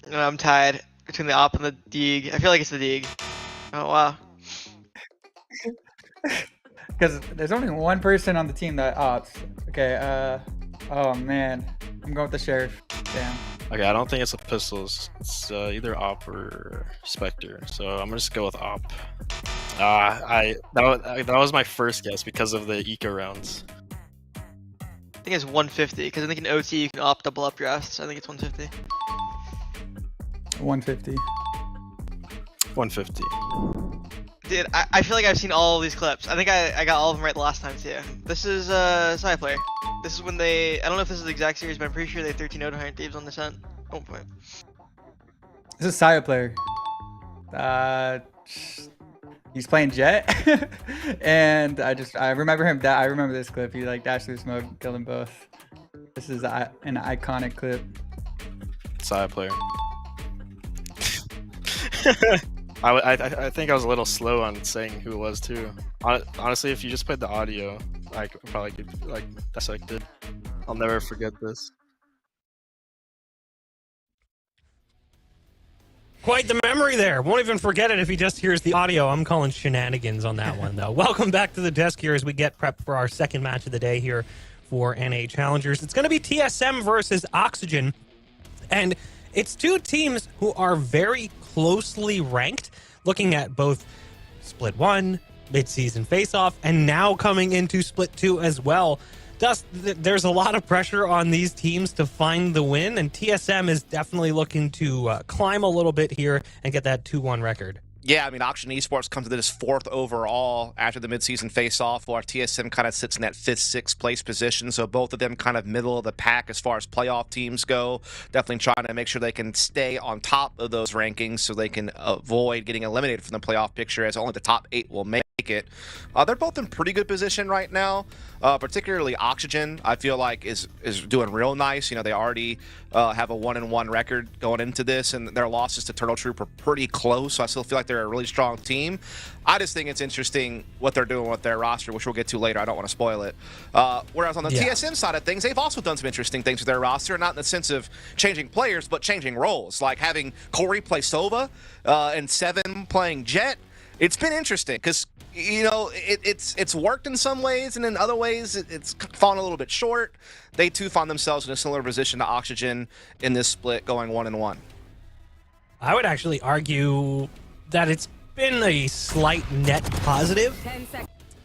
No, I'm tied between the op and the dig. I feel like it's the dig. Oh wow. Because there's only one person on the team that opts. Okay, oh man. I'm going with the sheriff. Damn. Okay, I don't think it's a pistols. It's either op or specter. So I'm gonna just go with op. That was my first guess because of the eco rounds. I think it's 150 because I think in OT you can opt double up your ass. So I think it's 150. 150. 150. Dude, I feel like I've seen all of these clips. I think I got all of them right the last time too. This is Side Player. This is when they, I don't know if this is the exact series, but I'm pretty sure they 13-0 to Iron Thieves on this end. At one point. This is Saya player. He's playing Jet, and I remember him. I remember this clip. He like dashed through smoke, killed them both. This is an iconic clip. Side player. I think I was a little slow on saying who it was too. Honestly, if you just played the audio, I could probably get like dissected. I'll never forget this. Quite the memory there. Won't even forget it if he just hears the audio. I'm calling shenanigans on that one, though. Welcome back to the desk here as we get prepped for our second match of the day here for NA Challengers. It's going to be TSM versus Oxygen. And it's two teams who are very closely ranked, looking at both Split 1, Mid-Season Face-Off, and now coming into Split 2 as well. Dust, there's a lot of pressure on these teams to find the win, and TSM is definitely looking to climb a little bit here and get that 2-1 record. Yeah, I mean, Oxygen Esports comes to this 4th overall after the mid-season face-off, while TSM kind of sits in that 5th, 6th place position. So both of them kind of middle of the pack as far as playoff teams go. Definitely trying to make sure they can stay on top of those rankings so they can avoid getting eliminated from the playoff picture, as only the top 8 will make it. They're both in pretty good position right now. Particularly Oxygen, I feel like is doing real nice. You know, they already have a 1-1 record going into this, and their losses to Turtle Troop are pretty close. So I still feel like they're a really strong team. I just think it's interesting what they're doing with their roster, which we'll get to later. I don't want to spoil it. Whereas on the TSM side of things, they've also done some interesting things with their roster, not in the sense of changing players, but changing roles, like having Corey play Sova and Seven playing Jet. It's been interesting because, you know, it's worked in some ways, and in other ways it's fallen a little bit short. They too find themselves in a similar position to Oxygen in this split, going 1-1. I would actually argue that it's been a slight net positive.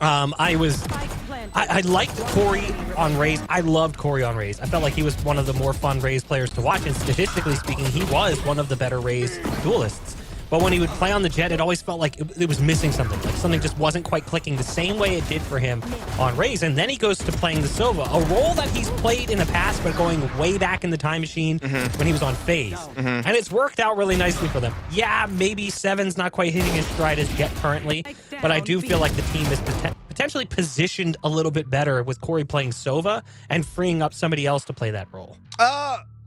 I liked Corey on Raze. I loved Corey on Raze. I felt like he was one of the more fun Raze players to watch, and statistically speaking, he was one of the better Raze duelists. But when he would play on the Jet, it always felt like it was missing something. Like something just wasn't quite clicking the same way it did for him on Raze. And then he goes to playing the Sova, a role that he's played in the past, but going way back in the time machine when he was on FaZe. And it's worked out really nicely for them. Yeah, maybe Seven's not quite hitting his stride as Jet currently, but I do feel like the team is potentially positioned a little bit better with Corey playing Sova and freeing up somebody else to play that role.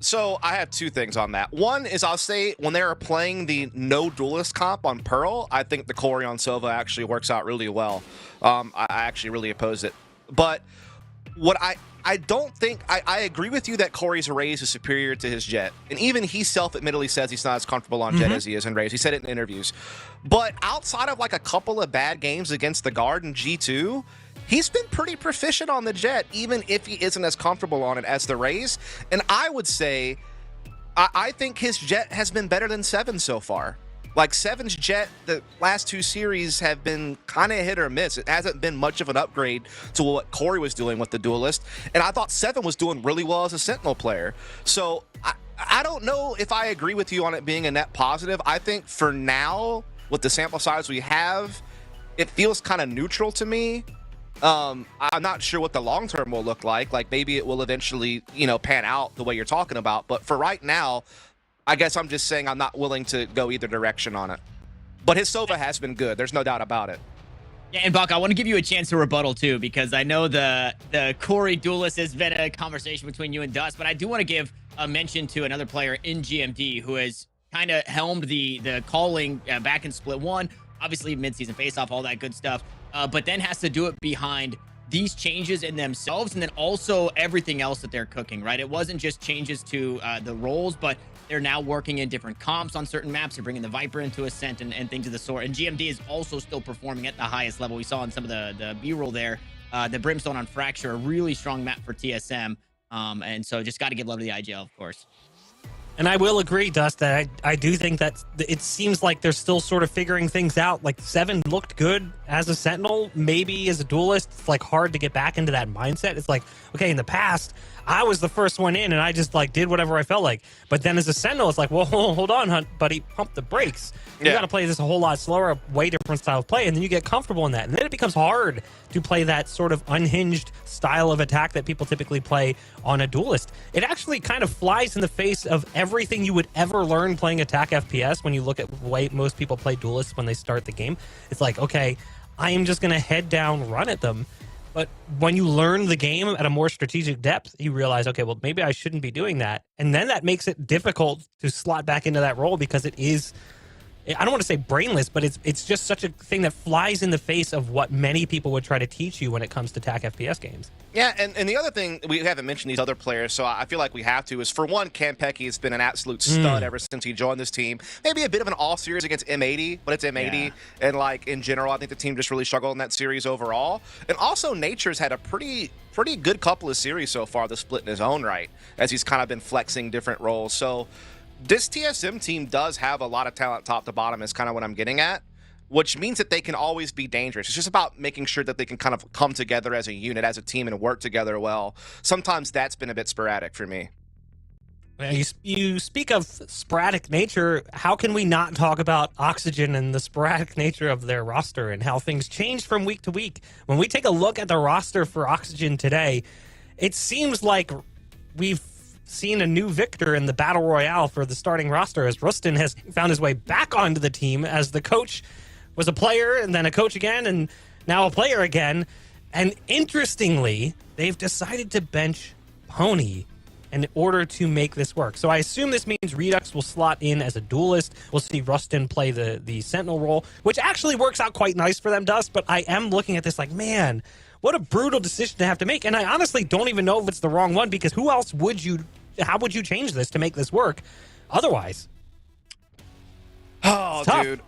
So I have two things on that. One is, I'll say when they are playing the no duelist comp on Pearl, I think the Corey on Sova actually works out really well. I actually really oppose it. But what I don't think, I agree with you that Corey's Raze is superior to his Jet. And even he self-admittedly says he's not as comfortable on Jet as he is in Raze. He said it in interviews. But outside of like a couple of bad games against the Guard and G2, he's been pretty proficient on the Jet, even if he isn't as comfortable on it as the Raze. And I would say, I think his Jet has been better than Seven so far. Like, Seven's Jet, the last two series have been kind of hit or miss. It hasn't been much of an upgrade to what Corey was doing with the Duelist. And I thought Seven was doing really well as a Sentinel player. So I don't know if I agree with you on it being a net positive. I think for now, with the sample size we have, it feels kind of neutral to me. I'm not sure what the long term will look like. Like, maybe it will eventually, you know, pan out the way you're talking about. But for right now, I guess I'm just saying I'm not willing to go either direction on it. But his Sova has been good. There's no doubt about it. Yeah, and Buck, I want to give you a chance to rebuttal too, because I know the Corey duelist has been a conversation between you and Dust, but I do want to give a mention to another player in GMD who has kind of helmed the calling back in Split 1. Obviously, mid-season face-off, all that good stuff. But then has to do it behind these changes in themselves, and then also everything else that they're cooking, right? It wasn't just changes to the roles, but they're now working in different comps on certain maps. They're bringing the Viper into Ascent and things of the sort. And GMD is also still performing at the highest level. We saw in some of the B-roll there, the Brimstone on Fracture, a really strong map for TSM. And so just got to give love to the IGL, of course. And I will agree, Dust, that I do think that it seems like they're still sort of figuring things out. Like, Seven looked good as a Sentinel, maybe as a duelist. It's like hard to get back into that mindset. It's like, okay, in the past, I was the first one in and I just like did whatever I felt like. But then as a Sentinel, it's like, well, hold on, Hunt, buddy, pump the brakes. You got to play this a whole lot slower, way different style of play, and then you get comfortable in that. And then it becomes hard to play that sort of unhinged style of attack that people typically play on a duelist. It actually kind of flies in the face of everything you would ever learn playing attack FPS when you look at the way most people play duelists when they start the game. It's like, okay, I am just going to head down, run at them. But when you learn the game at a more strategic depth, you realize, okay, well, maybe I shouldn't be doing that. And then that makes it difficult to slot back into that role because it is, I don't want to say brainless, but it's just such a thing that flies in the face of what many people would try to teach you when it comes to TAC FPS games. Yeah, and the other thing, we haven't mentioned these other players, so I feel like we have to, is for one, Campeki has been an absolute stud ever since he joined this team. Maybe a bit of an all-series against M80, but it's M80, and like in general, I think the team just really struggled in that series overall. And also, Nature's had a pretty good couple of series so far, the split in his own right, as he's kind of been flexing different roles. So this TSM team does have a lot of talent top to bottom, is kind of what I'm getting at, which means that they can always be dangerous. It's just about making sure that they can kind of come together as a unit, as a team, and work together well. Sometimes that's been a bit sporadic for me. You speak of sporadic nature. How can we not talk about Oxygen and the sporadic nature of their roster and how things change from week to week? When we take a look at the roster for Oxygen today, it seems like we've seen a new victor in the Battle Royale for the starting roster, as Rustin has found his way back onto the team as the coach was a player and then a coach again and now a player again. And interestingly, they've decided to bench Pony in order to make this work. So I assume this means Redux will slot in as a duelist. We'll see Rustin play the Sentinel role, which actually works out quite nice for them, Dust. But I am looking at this like, man, what a brutal decision to have to make. And I honestly don't even know if it's the wrong one, because who else would you, how would you change this to make this work otherwise? Oh, dude.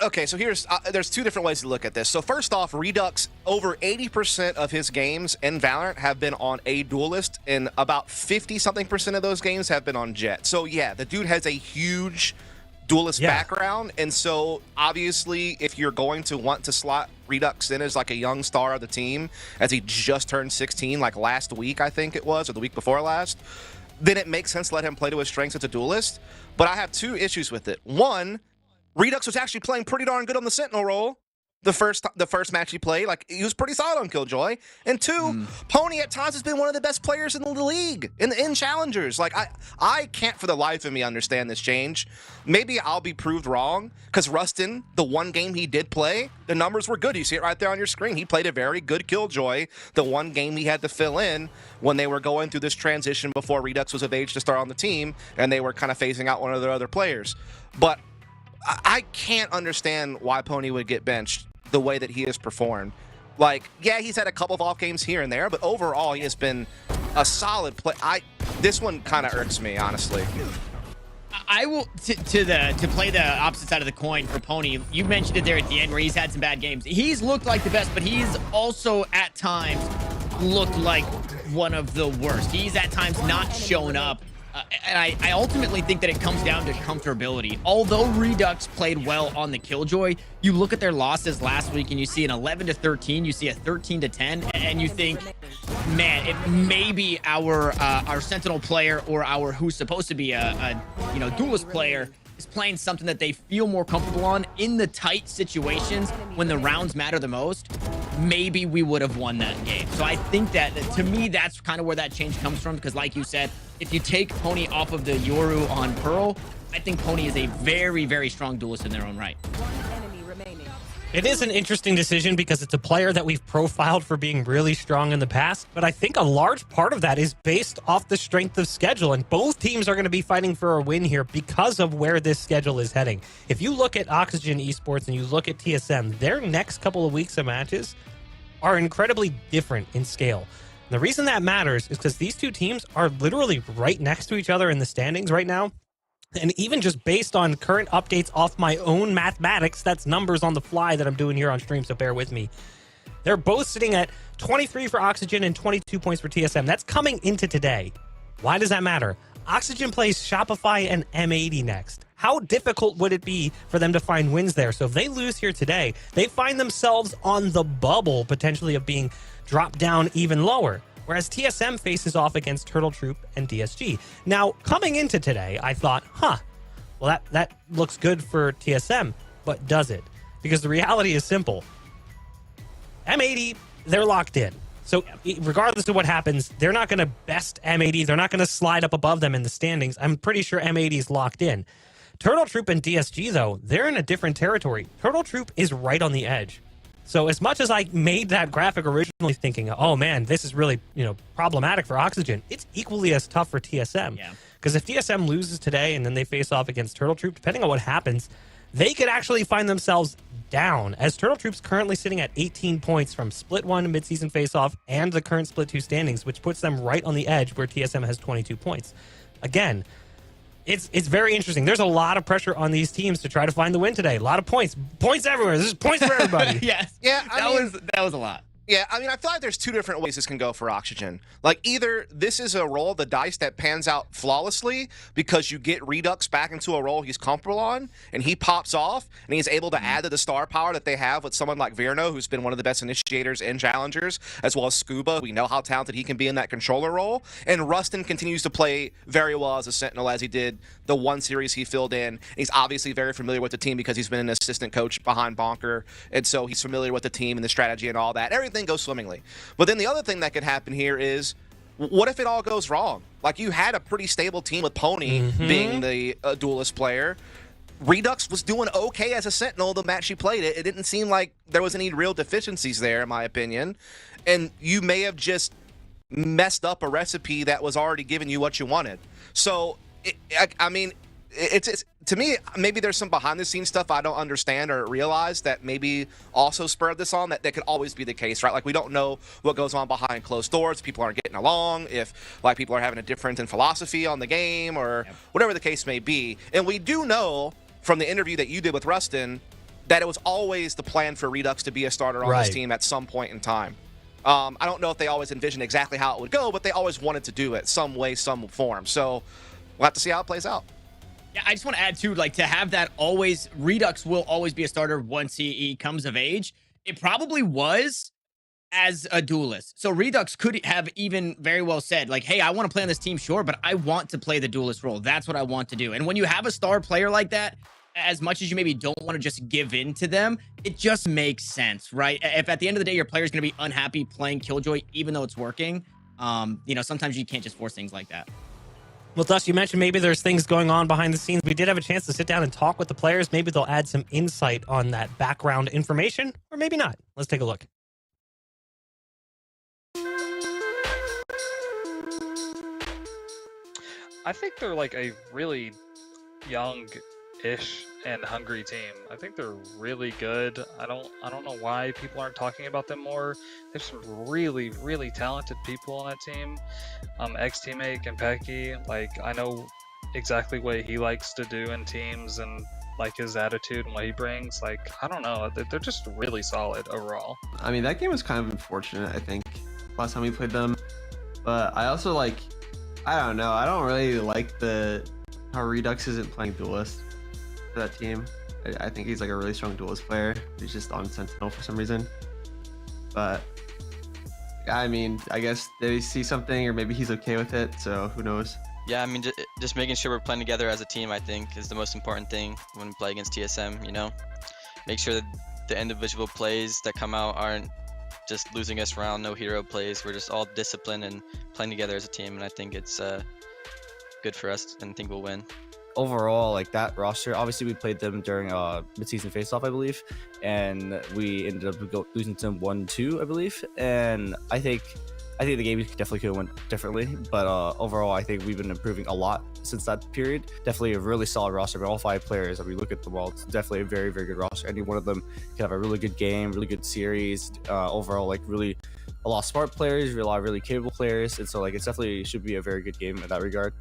Okay, so there's two different ways to look at this. So first off, Redux, over 80% of his games in Valorant have been on a duelist, and about 50-something% of those games have been on Jet. So yeah, the dude has a huge duelist background, and so obviously if you're going to want to slot Redux in as like a young star of the team, as he just turned 16 like last week, I think it was, or the week before last, then it makes sense to let him play to his strengths as a duelist. But I have two issues with it. One, Redux was actually playing pretty darn good on the Sentinel role. The first match he played, like, he was pretty solid on Killjoy. And two, Pony at times has been one of the best players in the league, in challengers. Like, I can't for the life of me understand this change. Maybe I'll be proved wrong, because Rustin, the one game he did play, the numbers were good. You see it right there on your screen. He played a very good Killjoy, the one game he had to fill in when they were going through this transition before Redux was of age to start on the team, and they were kind of phasing out one of their other players. But I can't understand why Pony would get benched the way that he has performed. Like, yeah, he's had a couple of off games here and there, but overall he has been a solid play. This one kind of irks me, honestly. I will to play the opposite side of the coin for Pony. You mentioned it there at the end where he's had some bad games. He's looked like the best, but he's also at times looked like one of the worst. He's at times not shown up. And I ultimately think that it comes down to comfortability. Although Redux played well on the Killjoy, you look at their losses last week and you see an 11-13, you see a 13-10, and you think, man, it may be our Sentinel player or our who's supposed to be a duelist player is playing something that they feel more comfortable on in the tight situations when the rounds matter the most. Maybe we would have won that game. So I think that, to me, that's kind of where that change comes from, because like you said, if you take Pony off of the Yoru on Pearl, I think Pony is a very, very strong duelist in their own right. It is an interesting decision because it's a player that we've profiled for being really strong in the past, but I think a large part of that is based off the strength of schedule, and both teams are going to be fighting for a win here because of where this schedule is heading. If you look at Oxygen Esports and you look at TSM, their next couple of weeks of matches are incredibly different in scale. The reason that matters is because these two teams are literally right next to each other in the standings right now. And even just based on current updates off my own mathematics, that's numbers on the fly that I'm doing here on stream, so bear with me. They're both sitting at 23 for Oxygen and 22 points for TSM. That's coming into today. Why does that matter? Oxygen plays Shopify and M80 next. How difficult would it be for them to find wins there? So if they lose here today, they find themselves on the bubble, potentially, of being dropped down even lower. Whereas TSM faces off against Turtle Troop and DSG. Now, coming into today, I thought, well, that looks good for TSM, but does it? Because the reality is simple. M80, they're locked in. So regardless of what happens, they're not going to best M80. They're not going to slide up above them in the standings. I'm pretty sure M80 is locked in. Turtle Troop and DSG, though, they're in a different territory. Turtle Troop is right on the edge. So as much as I made that graphic originally thinking, oh man, this is really, problematic for Oxygen, it's equally as tough for TSM. Yeah. Because if TSM loses today and then they face off against Turtle Troop, depending on what happens, they could actually find themselves down, as Turtle Troop's currently sitting at 18 points from Split 1 mid-season face-off and the current Split 2 standings, which puts them right on the edge where TSM has 22 points. Again, it's very interesting. There's a lot of pressure on these teams to try to find the win today. A lot of points. Points everywhere. There's points for everybody. Yes. Yeah, That was a lot. Yeah, I feel like there's two different ways this can go for Oxygen. Like, either this is a roll of the dice that pans out flawlessly because you get Redux back into a role he's comfortable on, and he pops off, and he's able to add to the star power that they have with someone like Virno, who's been one of the best initiators in Challengers, as well as Scuba. We know how talented he can be in that controller role. And Rustin continues to play very well as a Sentinel, as he did the one series he filled in. He's obviously very familiar with the team because he's been an assistant coach behind Bonker, and so he's familiar with the team and the strategy and all that. Everything goes swimmingly. But then the other thing that could happen here is, what if it all goes wrong? Like, you had a pretty stable team with Pony being the duelist player. Redux was doing okay as a Sentinel the match she played it. It didn't seem like there was any real deficiencies there, in my opinion. And you may have just messed up a recipe that was already giving you what you wanted. So, it's to me, maybe there's some behind-the-scenes stuff I don't understand or realize that maybe also spurred this on. That could always be the case, right? Like, we don't know what goes on behind closed doors. People aren't getting along. If, like, people are having a difference in philosophy on the game or whatever the case may be. And we do know from the interview that you did with Rustin that it was always the plan for Redux to be a starter on this team at some point in time. I don't know if they always envisioned exactly how it would go, but they always wanted to do it some way, some form. So we'll have to see how it plays out. Yeah, I just want to add too, like, to have that always, Redux will always be a starter once he comes of age. It probably was as a duelist. So Redux could have even very well said, like, hey, I want to play on this team, sure, but I want to play the duelist role. That's what I want to do. And when you have a star player like that, as much as you maybe don't want to just give in to them, it just makes sense, right? If at the end of the day, your player is going to be unhappy playing Killjoy, even though it's working, sometimes you can't just force things like that. Well, Dust, you mentioned maybe there's things going on behind the scenes. We did have a chance to sit down and talk with the players. Maybe they'll add some insight on that background information, or maybe not. Let's take a look. I think they're like a really young-ish and hungry team. I think they're really good. I don't know why people aren't talking about them more. There's some really, really talented people on that team. Ex-teammate and Pecky, like, I know exactly what he likes to do in teams and like his attitude and what he brings. Like, I don't know, they're just really solid overall. I mean, that game was kind of unfortunate, I think, last time we played them. But I also, like, I don't know, I don't really like how Redux isn't playing duelist for that team. I think he's like a really strong duelist player. He's just on Sentinel for some reason. But I mean, I guess they see something, or maybe he's okay with it, so who knows. Yeah, I mean, just making sure we're playing together as a team, I think, is the most important thing when we play against TSM, Make sure that the individual plays that come out aren't just losing us round, no hero plays. We're just all disciplined and playing together as a team, and I think it's good for us, and I think we'll win. Overall, like, that roster, obviously we played them during mid-season face-off, I believe, and we ended up losing to them 1-2, I believe. And I think I think the game definitely could have went differently, but overall, I think we've been improving a lot since that period. Definitely a really solid roster, but all 5 players, I mean, look at them all, it's definitely a very, very good roster. Any one of them can have a really good game, really good series. Overall, like really a lot of smart players, a lot of really capable players, and so like it's definitely should be a very good game in that regard.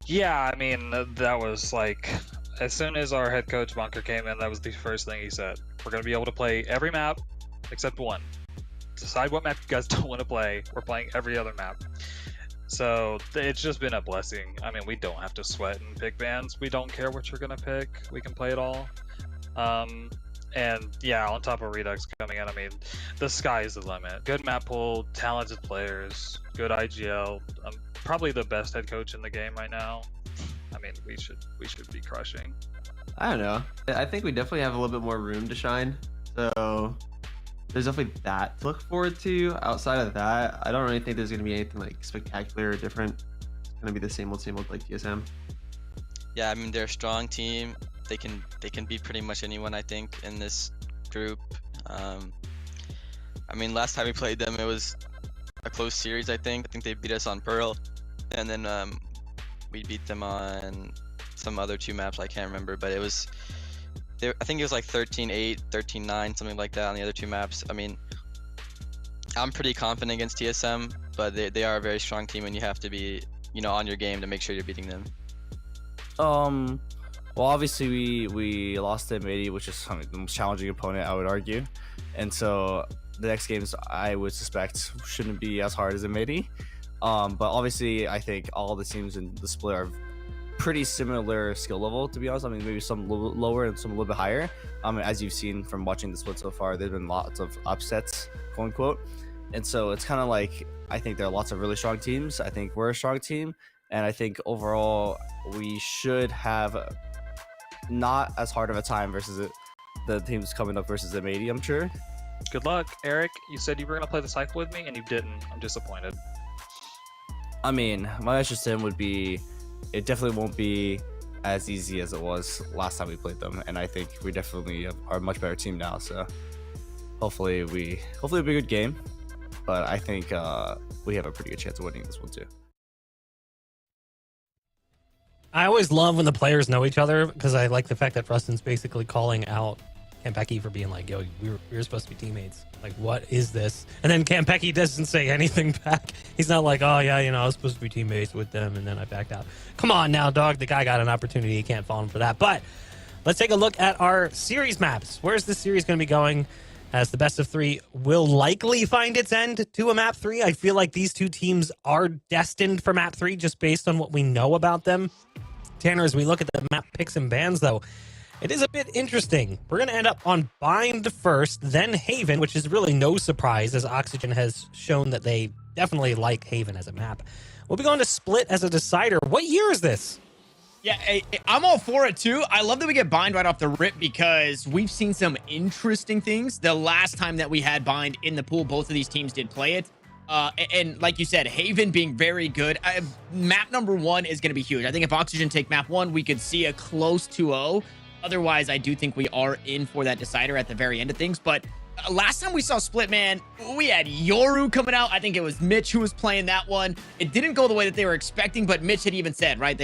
Yeah, I mean, that was like, as soon as our head coach Bunker came in, that was the first thing he said. We're going to be able to play every map except one. Decide what map you guys don't want to play. We're playing every other map. So it's just been a blessing. I mean, we don't have to sweat and pick bans. We don't care what you're going to pick. We can play it all. And yeah, on top of Redux coming in, I mean, the sky is the limit. Good map pool, talented players, good IGL. Probably the best head coach in the game right now. I mean, we should be crushing. I don't know. I think we definitely have a little bit more room to shine. So there's definitely that to look forward to. Outside of that, I don't really think there's going to be anything like spectacular or different. It's going to be the same old like TSM. Yeah, I mean they're a strong team. They can beat pretty much anyone, I think, in this group. I mean, last time we played them, it was a close series. I think they beat us on Pearl, and then we beat them on some other 2 maps. I can't remember, but it was. I think it was like 13-8, 13-9, something like that on the other 2 maps. I mean, I'm pretty confident against TSM, but they are a very strong team, and you have to be, on your game to make sure you're beating them. Well, obviously we lost to M80, which is the most challenging opponent, I would argue, and so the next games I would suspect shouldn't be as hard as M80. But obviously, I think all the teams in the split are pretty similar skill level, to be honest. I mean, maybe some a little lower and some a little bit higher. As you've seen from watching the split so far, there's been lots of upsets, quote unquote, and so it's kind of like I think there are lots of really strong teams. I think we're a strong team, and I think overall we should have not as hard of a time versus the teams coming up versus M80, I'm sure. Good luck, Eric. You said you were going to play the cycle with me, and you didn't. I'm disappointed. I mean, my message to him would be, it definitely won't be as easy as it was last time we played them, and I think we definitely are a much better team now. So hopefully it'll be a good game, but I think we have a pretty good chance of winning this one too. I always love when the players know each other, because I like the fact that Rustin's basically calling out Campecchi for being like, yo, we were supposed to be teammates. Like, what is this? And then Campecchi doesn't say anything back. He's not like, oh, yeah, I was supposed to be teammates with them, and then I backed out. Come on now, dog. The guy got an opportunity. You can't fault him for that. But let's take a look at our series maps. Where's this series going to be going? As the best of 3 will likely find its end to a map 3. I feel like these 2 teams are destined for map 3 just based on what we know about them. Tanner, as we look at the map picks and bans, though, it is a bit interesting. We're going to end up on Bind first, then Haven, which is really no surprise, as Oxygen has shown that they definitely like Haven as a map. We'll be going to Split as a decider. What year is this? Yeah, I'm all for it too. I love that we get Bind right off the rip because we've seen some interesting things. The last time that we had Bind in the pool, both of these teams did play it. And like you said, Haven being very good. Map number 1 is going to be huge. I think if Oxygen take map 1, we could see a close 2-0. Otherwise, I do think we are in for that decider at the very end of things. But last time we saw Split, man, we had Yoru coming out. I think it was Mitch who was playing that one. It didn't go the way that they were expecting, but Mitch had even said, right,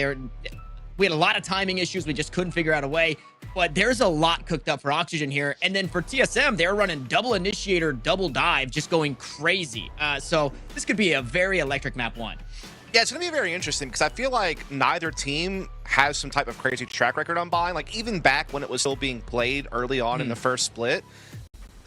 we had a lot of timing issues. We just couldn't figure out a way. But there's a lot cooked up for Oxygen here. And then for TSM, they're running double initiator, double dive, just going crazy. So this could be a very electric map 1. Yeah, it's going to be very interesting because I feel like neither team has some type of crazy track record on buying. Like, even back when it was still being played early on in the first split,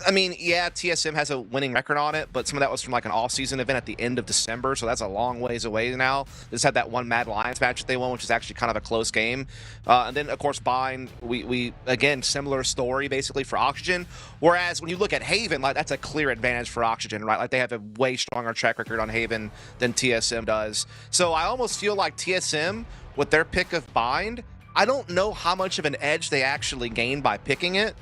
I mean, yeah, TSM has a winning record on it, but some of that was from like an off-season event at the end of December, so that's a long ways away now. They just had that one Mad Lions match that they won, which is actually kind of a close game. And then, of course, Bind, we again, similar story basically for Oxygen. Whereas when you look at Haven, like that's a clear advantage for Oxygen, right? Like they have a way stronger track record on Haven than TSM does. So I almost feel like TSM, with their pick of Bind, I don't know how much of an edge they actually gained by picking it,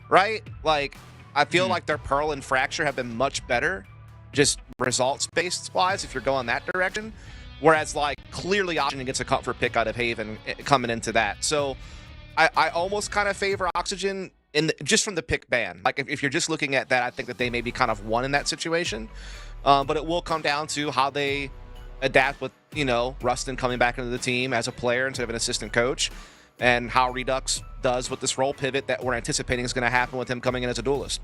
right? Like, I feel like their Pearl and Fracture have been much better, just results-based wise, if you're going that direction. Whereas, like, clearly Oxygen gets a comfort pick out of Haven coming into that. So I almost kind of favor Oxygen just from the pick ban. Like if you're just looking at that, I think that they may be kind of won in that situation. But it will come down to how they adapt with, you know, Rustin coming back into the team as a player instead of an assistant coach, and how Redux does with this role pivot that we're anticipating is going to happen with him coming in as a duelist.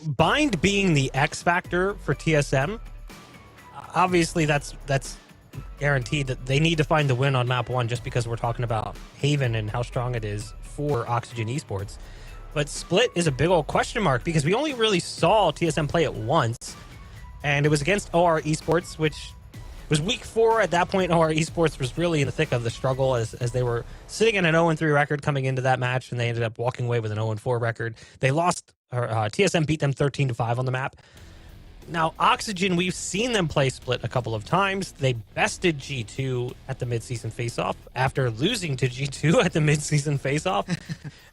Bind being the X factor for TSM, obviously that's guaranteed that they need to find the win on map 1 just because we're talking about Haven and how strong it is for Oxygen Esports. But Split is a big old question mark because we only really saw TSM play it once, and it was against OR Esports, which was week 4 at that point. OR Esports was really in the thick of the struggle as they were sitting at an 0-3 record coming into that match, and they ended up walking away with an 0-4 record. They lost, or TSM beat them 13-5 on the map. Now, Oxygen, we've seen them play Split a couple of times. They bested G2 at the mid-season face-off after losing to G2 at the mid-season face-off.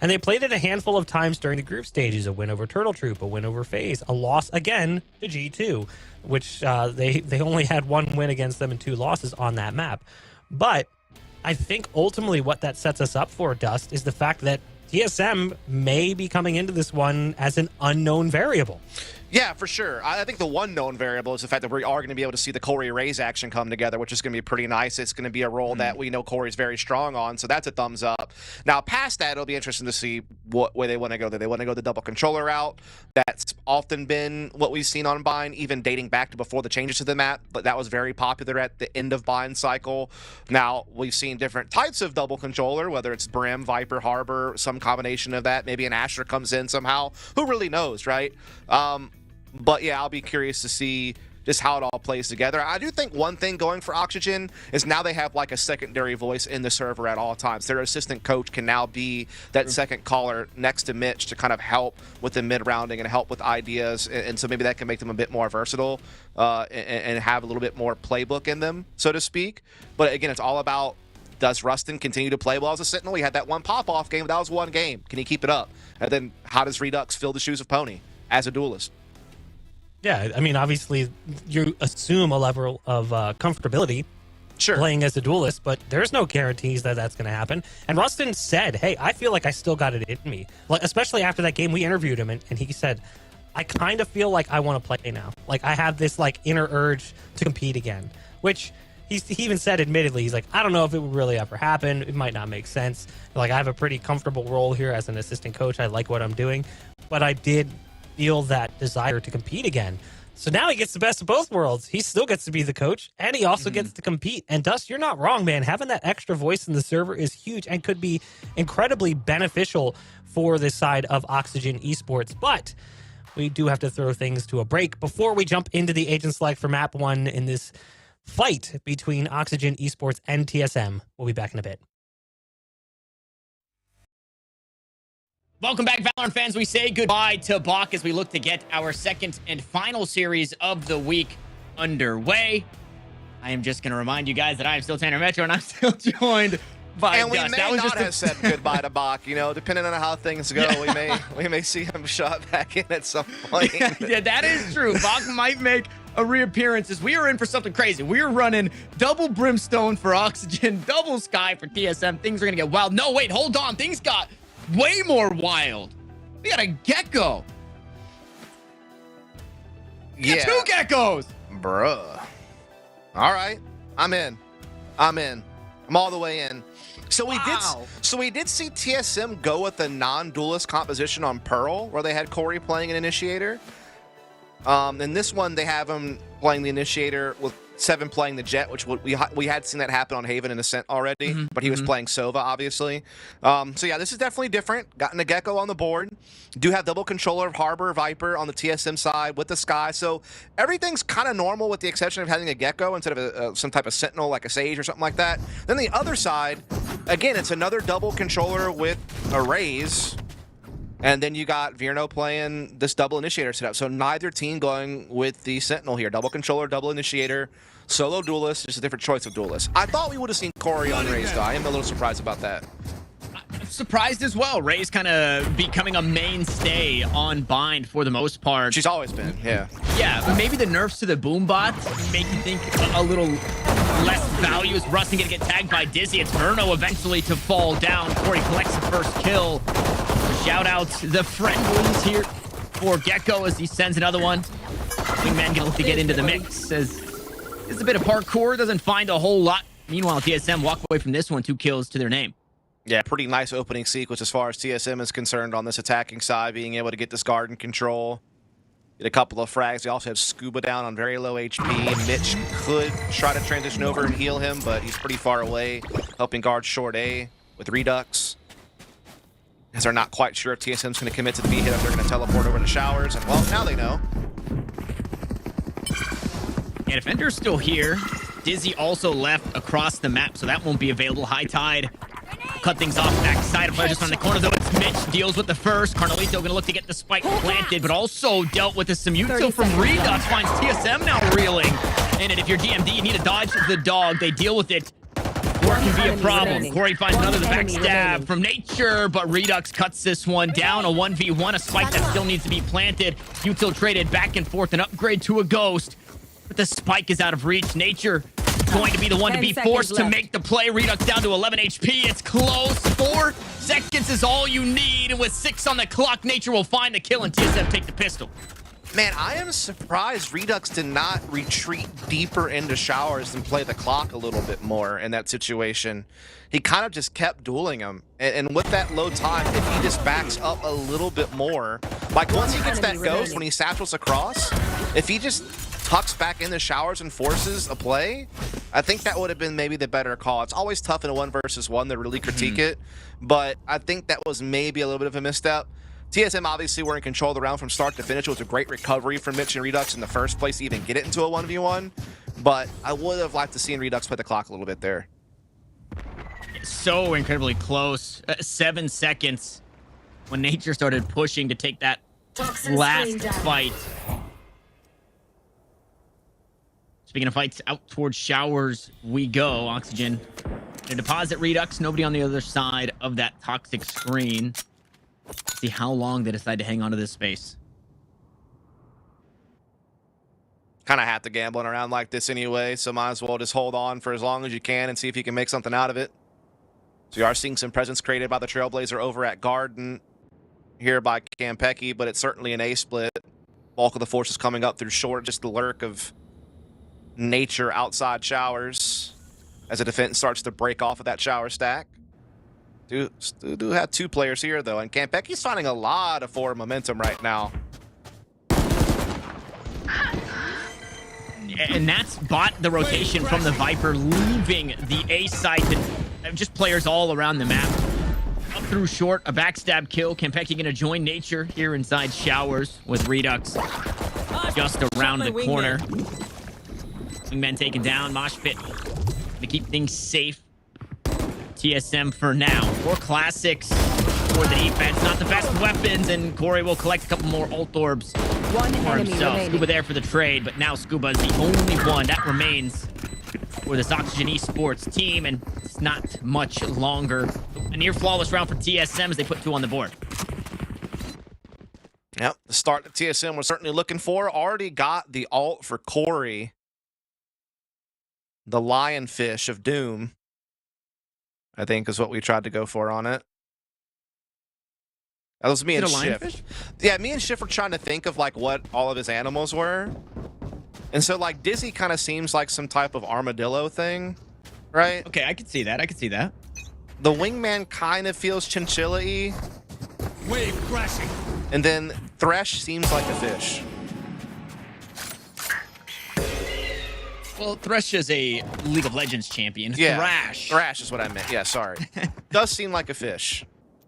And they played it a handful of times during the group stages, a win over Turtle Troop, a win over FaZe, a loss again to G2, which they only had 1 win against them and 2 losses on that map. But I think ultimately what that sets us up for, Dust, is the fact that TSM may be coming into this one as an unknown variable. Yeah, for sure. I think the one known variable is the fact that we are going to be able to see the Corey Raze action come together, which is going to be pretty nice. It's going to be a role that we know Corey's very strong on, so that's a thumbs up. Now, past that, it'll be interesting to see what way they want to go. Do they want to go the double controller route? That's often been what we've seen on Bind, even dating back to before the changes to the map, but that was very popular at the end of Bind cycle. Now, we've seen different types of double controller, whether it's Brim, Viper, Harbor, some combination of that. Maybe an Asher comes in somehow. Who really knows, right? But yeah, I'll be curious to see just how it all plays together. I do think one thing going for Oxygen is now they have like a secondary voice in the server at all times. Their assistant coach can now be that second caller next to Mitch to kind of help with the mid-rounding and help with ideas. And so maybe that can make them a bit more versatile and have a little bit more playbook in them, so to speak. But again, it's all about, does Rustin continue to play well as a Sentinel? He had that one pop-off game, but that was one game. Can he keep it up? And then how does Redux fill the shoes of Pony as a duelist? Yeah, I mean, obviously, you assume a level of comfortability playing as a duelist, but there's no guarantees that that's going to happen. And Rustin said, hey, I feel like I still got it in me. Like, especially after that game, we interviewed him, and he said, I kind of feel like I want to play now. Like, I have this, like, inner urge to compete again, which he even said, admittedly, he's like, I don't know if it would really ever happen. It might not make sense. Like, I have a pretty comfortable role here as an assistant coach. I like what I'm doing, but I did feel that desire to compete again. So now he gets the best of both worlds. He still gets to be the coach, and he also gets to compete. And Dust, you're not wrong, man. Having that extra voice in the server is huge and could be incredibly beneficial for this side of Oxygen Esports. But we do have to throw things to a break before we jump into the agent select for map 1 in this fight between Oxygen Esports and TSM. We'll be back in a bit. Welcome back, Valorant fans. We say goodbye to Bach as we look to get our second and final series of the week underway. I am just going to remind you guys that I am still Tanner Metro, and I'm still joined by and Dust. We may not have said goodbye to Bach. You know, depending on how things go, we may see him shot back in at some point. Yeah, that is true. Bach might make a reappearance as we are in for something crazy. We are running double Brimstone for Oxygen, double Sky for TSM. Things are going to get wild. No, wait, hold on. Things got way more wild. We got a gecko. Yeah. 2 geckos. Bruh. All right. I'm in. I'm all the way in. So we did see TSM go with the non-duelist composition on Pearl, where they had Corey playing an initiator. In this one, they have him playing the initiator with 7 playing the Jet, which we had seen that happen on Haven and Ascent already, but he was playing Sova, obviously. So yeah, this is definitely different. Gotten a Gecko on the board. Do have double controller of Harbor, Viper on the TSM side with the Sky. So everything's kind of normal with the exception of having a Gecko instead of some type of Sentinel like a Sage or something like that. Then the other side, again, it's another double controller with a Raze. And then you got Virno playing this double initiator setup. So neither team going with the Sentinel here. Double controller, double initiator, solo duelist, just a different choice of duelist. I thought we would have seen Corey on Raze, though. I am a little surprised about that. I'm surprised as well. Ray's kind of becoming a mainstay on Bind for the most part. She's always been, yeah. Yeah, but maybe the nerfs to the Boombot make you think a little less value. Is Rustin going to get tagged by Dizzy? It's Verno eventually to fall down. Corey collects the first kill. Shout out the friendlies here for Gecko as he sends another one. Wingman gonna look to get into the mix as it's a bit of parkour, doesn't find a whole lot. Meanwhile, TSM walk away from this one, 2 kills to their name. Yeah, pretty nice opening sequence as far as TSM is concerned on this attacking side, being able to get this garden control. Get a couple of frags. They also have Scuba down on very low HP. Mitch could try to transition over and heal him, but he's pretty far away, helping guard short A with Redux. As they're not quite sure if TSM's going to commit to the B hit, if they're going to teleport over to Showers. And, well, now they know. Yeah, Defender's still here. Dizzy also left across the map, so that won't be available. High Tide cut things off backside. A player just on the corner, though. It's Mitch. Deals with the first. Carnalito going to look to get the spike planted, but also dealt with the Samuto from Redux. Finds TSM now reeling. And if you're GMD, you need to dodge the dog. They deal with it. Or it can be a problem. Corey finds another backstab from Nature, but Redux cuts this one down. A 1v1, a spike that still needs to be planted. Util traded back and forth, an upgrade to a Ghost. But the spike is out of reach. Nature going to be the one to be forced to make the play. Redux down to 11 HP. It's close. 4 seconds is all you need. And with 6 on the clock, Nature will find the kill and TSM take the pistol. Man, I am surprised Redux did not retreat deeper into Showers and play the clock a little bit more in that situation. He kind of just kept dueling him. And with that low time, if he just backs up a little bit more, like once he gets that Ghost, when he satchels across, if he just tucks back into Showers and forces a play, I think that would have been maybe the better call. It's always tough in a 1 versus 1 to really critique it, but I think that was maybe a little bit of a misstep. TSM obviously were in control of the round from start to finish. It was a great recovery from Mitch and Redux in the first place to even get it into a 1v1, but I would have liked to see Redux play the clock a little bit there. So incredibly close. 7 seconds when Nature started pushing to take that last fight. Speaking of fights, out towards Showers we go. Oxygen to deposit Redux. Nobody on the other side of that toxic screen. See how long they decide to hang on to this space. Kind of have to gambling around like this anyway, so might as well just hold on for as long as you can and see if you can make something out of it. So you are seeing some presence created by the Trailblazer over at Garden here by Campeki, but it's certainly an A split. Bulk of the force is coming up through short, just the lurk of Nature outside Showers as the defense starts to break off of that Shower stack. Do have 2 players here, though, and Campeki's finding a lot of forward momentum right now. And that's bought the rotation from the Viper, leaving the A side to just players all around the map. Up through short, a backstab kill. Campeki gonna join Nature here inside Showers with Redux just around the corner. Wingman taken down. Mosh Pit to keep things safe. TSM for now. 4 classics for the defense. Not the best weapons, and Corey will collect a couple more ult orbs for himself. Scuba there for the trade, but now Scuba is the only one that remains for this Oxygen Esports team, and it's not much longer. A near flawless round for TSM as they put 2 on the board. Yep, the start that TSM was certainly looking for. Already got the ult for Corey. The Lionfish of Doom, I think, is what we tried to go for on it. That was me and Shift. Yeah, me and Shift were trying to think of like what all of his animals were. And so like Dizzy kind of seems like some type of armadillo thing, right? Okay, I could see that. I could see that. The Wingman kind of feels chinchilla-y. Wave crashing. And then Thresh seems like a fish. Well, Thresh is a League of Legends champion. Yeah, Thrash. Thrash is what I meant. Yeah, sorry. Does seem like a fish.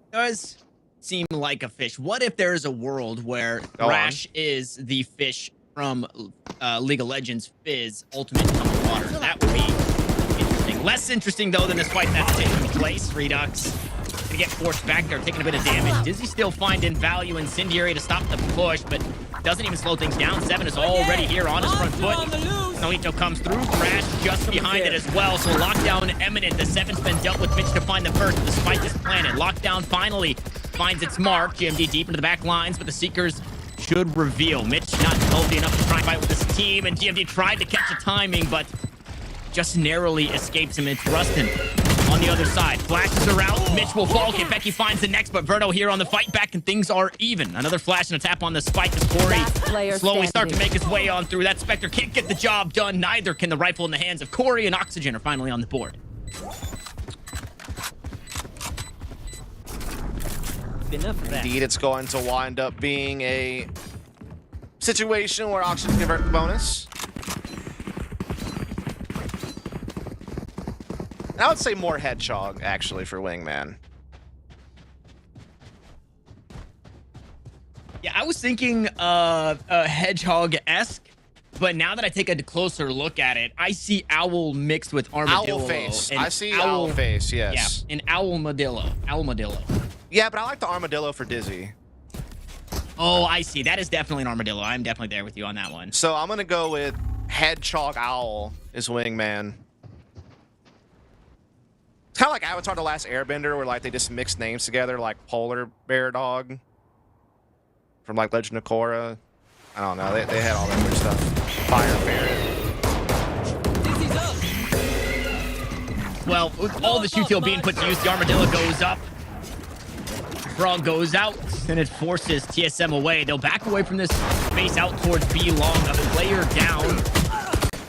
Does seem like a fish. What if there is a world where Thrash is the fish from League of Legends Fizz Ultimate Underwater? That would be interesting. Less interesting, though, than this fight that's taking place. Redux gonna get forced back there, taking a bit of damage. Dizzy still finding value. Incendiary to stop the push, but doesn't even slow things down. 7 is already here on his front foot. Nolito comes through. Thrash just behind it as well. So lockdown imminent. The 7's been dealt with. Mitch to find the first. The spike is planted. Lockdown finally finds its mark. GMD deep into the back lines, but the Seekers should reveal. Mitch not healthy enough to try and fight with his team, and GMD tried to catch a timing, but just narrowly escapes him. It's Rustin on the other side. Flashes are out. Mitch will fall. Becky finds the next, but Verno here on the fight back, and things are even. Another flash and a tap on the spike as Corey slowly start to make his way on through. That Spectre can't get the job done. Neither can the rifle in the hands of Corey, and Oxygen are finally on the board. Enough of that. Indeed, it's going to wind up being a situation where Oxygen convert the bonus. And I would say more Hedgehog, actually, for Wingman. Yeah, I was thinking Hedgehog-esque, but now that I take a closer look at it, I see Owl mixed with Armadillo. Owl face. and I see Owl face, yes. Yeah, an Owlmadillo. Owlmadillo. Yeah, but I like the Armadillo for Dizzy. Oh, I see. That is definitely an Armadillo. I'm definitely there with you on that one. So I'm going to go with Hedgehog Owl is Wingman. It's kind of like Avatar The Last Airbender, where like they just mix names together, like Polar Bear Dog from like Legend of Korra. I don't know. They had all that weird stuff. Fire Ferret. Well, with all the shoot field being put to use, the Armadillo goes up. Frog goes out, and it forces TSM away. They'll back away from this space out towards B long. A player down.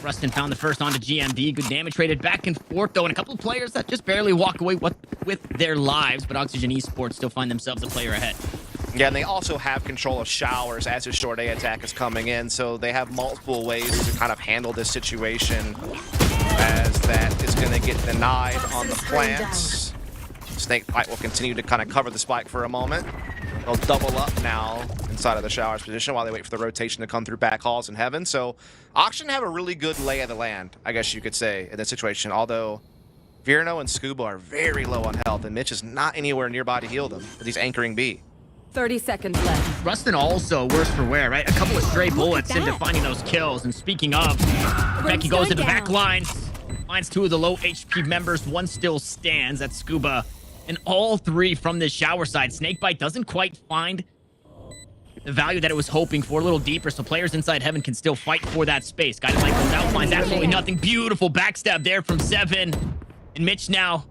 Rustin found the first onto GMD. Good damage traded back and forth, though, and a couple of players that just barely walk away with their lives, but Oxygen Esports still find themselves a player ahead. Yeah, and they also have control of showers as his short A attack is coming in, so they have multiple ways to kind of handle this situation, as that is going to get denied on the plants. Snakebite will continue to kind of cover the spike for a moment. They'll double up now inside of the showers position while they wait for the rotation to come through back halls in heaven. So Oxygen have a really good lay of the land, I guess you could say, in this situation, although Virno and Scuba are very low on health, and Mitch is not anywhere nearby to heal them, but he's anchoring B. 30 seconds left. Rustin also worse for wear, right? A couple of stray bullets into finding those kills. And speaking of, Becky goes to the back lines, finds two of the low HP members. One still stands. That's Scuba. And all three from the shower side. Snakebite doesn't quite find the value that it was hoping for, a little deeper, so players inside heaven can still fight for that space. Guided Light goes out, finds absolutely nothing. Beautiful backstab there from Seven. And Mitch now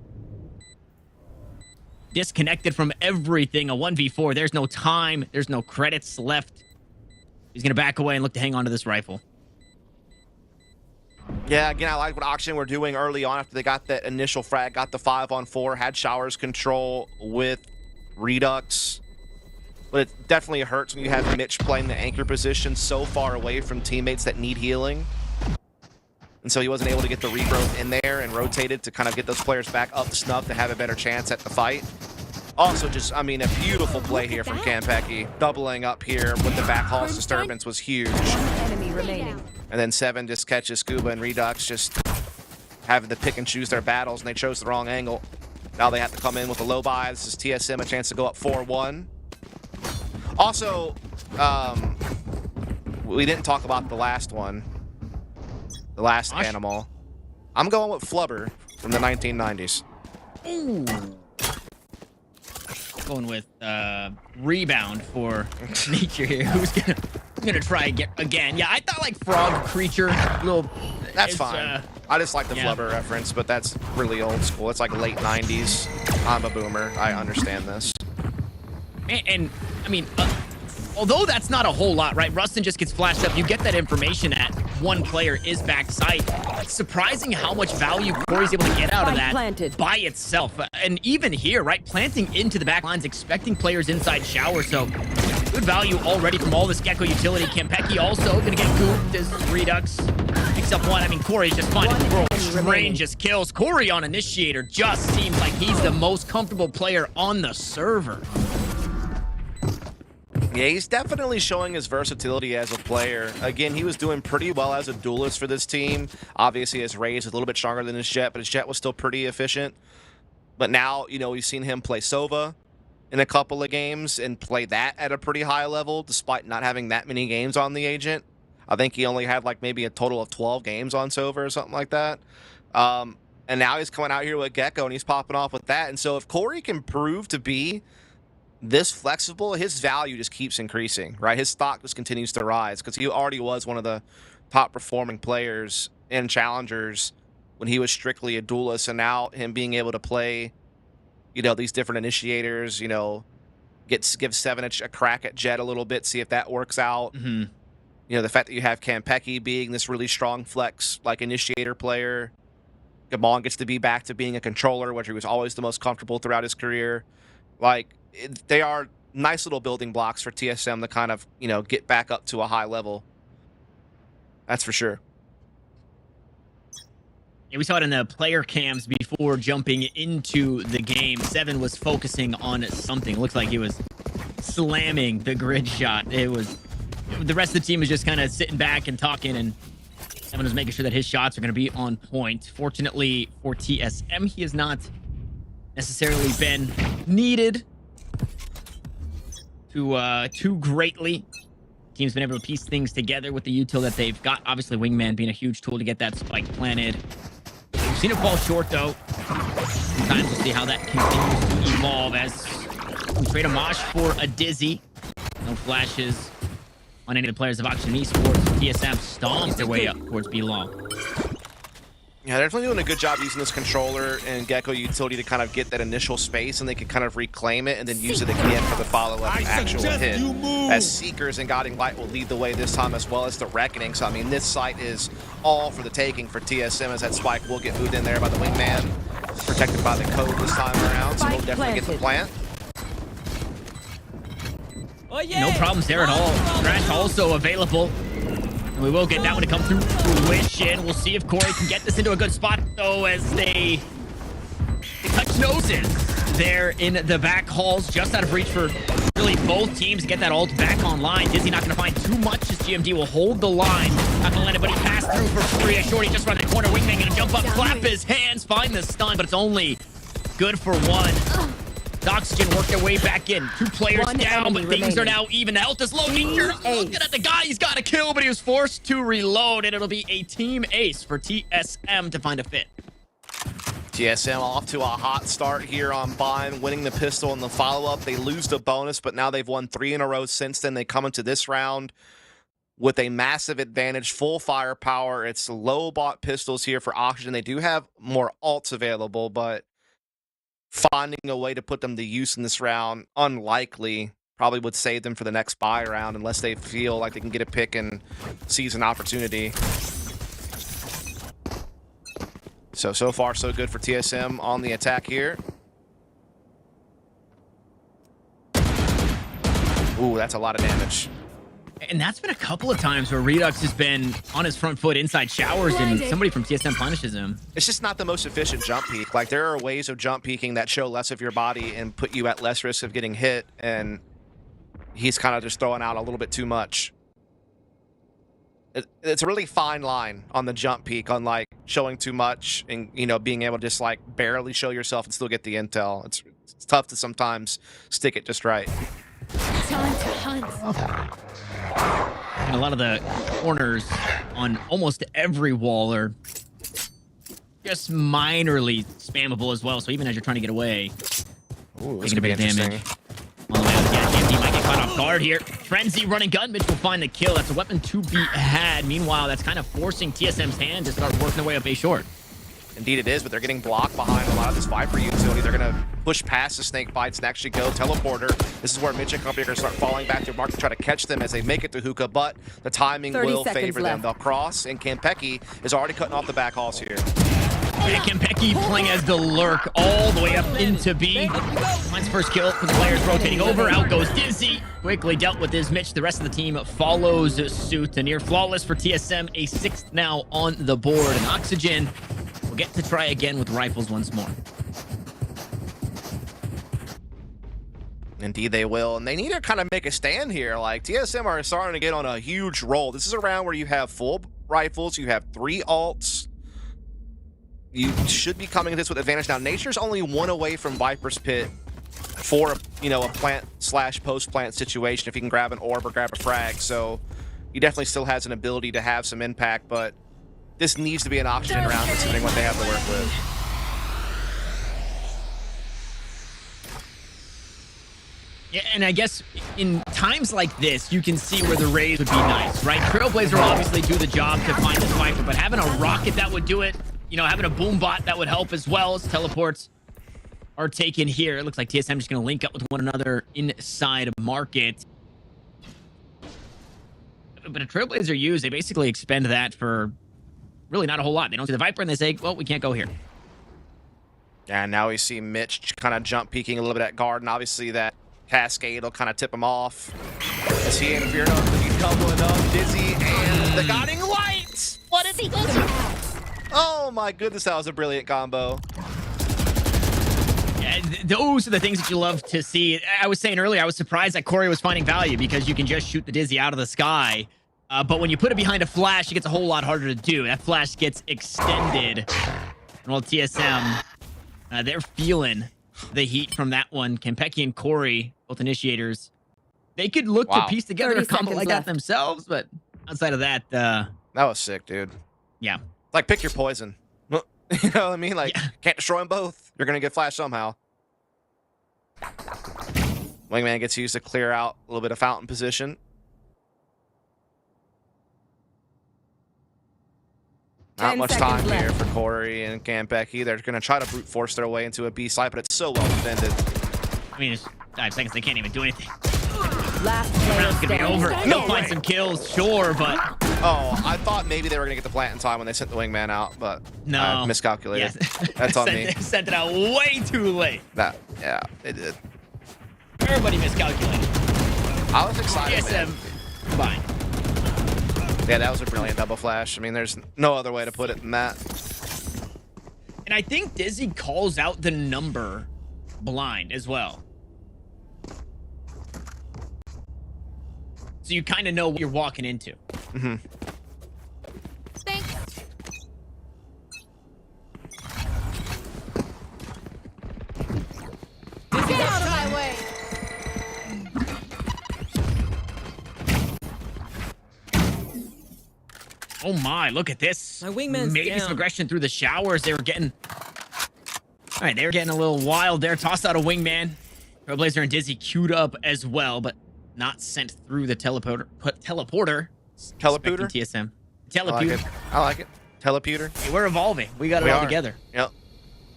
disconnected from everything. A 1v4. There's no time. There's no credits left. He's going to back away and look to hang on to this rifle. Yeah, again, I like what Oxygen were doing early on after they got that initial frag, got the 5-on-4, had showers control with Redux. But it definitely hurts when you have Mitch playing the anchor position so far away from teammates that need healing. And so he wasn't able to get the regrowth in there and rotated to kind of get those players back up to snuff to have a better chance at the fight. Also, just, I mean, a beautiful play here from Kanpeki. Doubling up here with the back hall's disturbance was huge. Enemy remaining. And then Seven just catches Scuba and Redux just having to pick and choose their battles, and they chose the wrong angle. Now they have to come in with a low buy. This is TSM, a chance to go up 4-1. Also, we didn't talk about the last one. The last animal. I'm going with Flubber from the 1990s. Ooh. Going with Rebound for Nature here. Who's gonna try again? Yeah, I thought like Frog Creature. That's fine. I just like the Flubber reference, but that's really old school. It's like late 90s. I'm a boomer. I understand this. And I mean, although that's not a whole lot, right? Rustin just gets flashed up. You get that information at one player is backside. It's surprising how much value Corey's able to get out of that by itself. And even here, right? Planting into the back lines, expecting players inside shower. So good value already from all this Gecko utility. Kanpeki also going to get gooped as Redux picks up one. I mean, Corey's just finding the world's strangest kills. Corey on Initiator just seems like he's the most comfortable player on the server. Yeah, he's definitely showing his versatility as a player. Again, he was doing pretty well as a duelist for this team. Obviously, his Raze is a little bit stronger than his Jet, but his Jet was still pretty efficient. But now, you know, we've seen him play Sova in a couple of games and play that at a pretty high level, despite not having that many games on the Agent. I think he only had like maybe a total of 12 games on Sova or something like that. And now he's coming out here with Gecko and he's popping off with that. And so if Corey can prove to be this flexible, his value just keeps increasing, right? His stock just continues to rise because he already was one of the top performing players in challengers when he was strictly a duelist, and now him being able to play, you know, these different initiators, you know, give Seven a crack at Jet a little bit, see if that works out. Mm-hmm. You know, the fact that you have Campeki being this really strong flex, like, initiator player. Gamon gets to be back to being a controller, which he was always the most comfortable throughout his career. Like, they are nice little building blocks for TSM to kind of, you know, get back up to a high level. That's for sure. Yeah, we saw it in the player cams before jumping into the game. Seven was focusing on something. It looked like he was slamming the grid shot. It was the rest of the team was just kind of sitting back and talking, and Seven was making sure that his shots are going to be on point. Fortunately for TSM, he has not necessarily been needed to too greatly. Team's been able to piece things together with the util that they've got. Obviously, Wingman being a huge tool to get that spike planted. We've seen it fall short, though. Sometimes we'll see how that continues to evolve as we trade a Mosh for a Dizzy. No flashes on any of the players of Oxygen Esports. TSM stomps their way up towards B-Long. Yeah, they're definitely doing a good job using this controller and Gecko utility to kind of get that initial space, and they can kind of reclaim it and then use it again for the follow-up and actual hit. As Seekers and Guiding Light will lead the way this time, as well as the Reckoning. So, I mean, this site is all for the taking for TSM, as that spike will get moved in there by the Wingman. Protected by the code this time around, so we'll definitely get the plant. No problems there at all. Crash also available. And we will get that one to come through fruition. We'll see if Corey can get this into a good spot, though, as they touch noses there in the back halls. Just out of reach for really both teams to get that ult back online. Dizzy not going to find too much as GMD will hold the line. Not going to let anybody pass through for free. A shorty just around the corner. Wingman going to jump up, clap his hands, find the stun, but it's only good for one. Oxygen work their way back in. Two players down, but things are now even. Health is low. Danger looking at the guy. He's got a kill, but he was forced to reload, and it'll be a team ace for TSM to find a fit. TSM off to a hot start here on Bind, winning the pistol in the follow-up. They lose the bonus, but now they've won 3 in a row since then. They come into this round with a massive advantage, full firepower. It's low bot pistols here for Oxygen. They do have more ults available, but finding a way to put them to use in this round, unlikely. Probably would save them for the next buy round unless they feel like they can get a pick and seize an opportunity. So far, so good for TSM on the attack here. Ooh, that's a lot of damage. And that's been a couple of times where Redux has been on his front foot inside showers and somebody from TSM punishes him. It's just not the most efficient jump peek. Like, there are ways of jump peeking that show less of your body and put you at less risk of getting hit, and he's kind of just throwing out a little bit too much. It's a really fine line on the jump peek on, like, showing too much and, you know, being able to just, like, barely show yourself and still get the intel. It's tough to sometimes stick it just right. Time to hunt. And a lot of the corners on almost every wall are just minorly spammable as well. So even as you're trying to get away, taking a bit of damage. All the way up, yeah, GMD might get caught off guard here. Frenzy running gun, Mitch will find the kill. That's a weapon to be had. Meanwhile, that's kind of forcing TSM's hand to start working their way up A short. Indeed it is, but they're getting blocked behind a lot of this Viper utility. They're going to push past the snake bites and actually go teleporter. This is where Mitch and company are going to start falling back to Mark to try to catch them as they make it to hookah, but the timing will favor them. They'll cross, and Campeki is already cutting off the back halls here. Yeah, Campeki playing as the lurk all the way up into B. Finds first kill with the players rotating over. Out goes Dizzy. Quickly dealt with his Mitch. The rest of the team follows suit. A near flawless for TSM. A 6th now on the board. And Oxygen will get to try again with rifles once more. Indeed they will, and they need to kind of make a stand here. Like, TSM are starting to get on a huge roll. This is a round where you have full rifles, you have 3 ults. You should be coming at this with advantage. Now, Nature's only 1 away from Viper's Pit for, you know, a plant/post-plant situation if he can grab an orb or grab a frag. So he definitely still has an ability to have some impact, but this needs to be an Oxygen round considering what they have to work with. Yeah, and I guess in times like this, you can see where the Rays would be nice, right? Trailblazer will obviously do the job to find this Viper, but having a rocket that would do it you know, having a boom bot that would help as well as teleports are taken here. It looks like TSM just going to link up with one another inside of market. But a Trailblazer use, they basically expend that for really not a whole lot. They don't see the Viper and they say, well, we can't go here. Yeah, now we see Mitch kind of jump peeking a little bit at guard, and obviously that cascade will kind of tip him off. As he interfered on the doubling up, Dizzy and the guiding lights. What did he do? Oh my goodness, that was a brilliant combo. Yeah, those are the things that you love to see. I was saying earlier, I was surprised that Corey was finding value because you can just shoot the Dizzy out of the sky. But when you put it behind a flash, it gets a whole lot harder to do. That flash gets extended. And while TSM, they're feeling the heat from that one. Kempeki and Corey, both initiators, they could look to piece together a combo like that themselves, but outside of that, that was sick, dude. Yeah. Like, pick your poison. You know what I mean? Like, can't destroy them both. You're going to get flashed somehow. Wingman gets used to clear out a little bit of fountain position. Not much time here for Corey and Kempeki. They're going to try to brute force their way into a B site, but it's so well defended. I mean, it's 5 seconds. They can't even do anything. Last Round's going to be over. They'll find some kills, sure, but... Oh, I thought maybe they were going to get the plant in time when they sent the wingman out, but no. I miscalculated. Yes. That's on me. Sent it out way too late. Yeah, they did. Everybody miscalculated. I was excited. TSM, fine. Yeah, that was a brilliant double flash. I mean, there's no other way to put it than that. And I think Dizzy calls out the number blind as well. So you kind of know what you're walking into. Mm-hmm. Thanks. Get out of my way. Oh my, look at this. My wingman's Maybe some down. aggression through the showers. They were getting... All right, they were getting a little wild there. Tossed out a wingman. Trailblazer and Dizzy queued up as well, but not sent through the teleporter. Teleporter? TSM. Teleporter. I like it. Teleporter. Hey, we're evolving. We got it all together. Yep.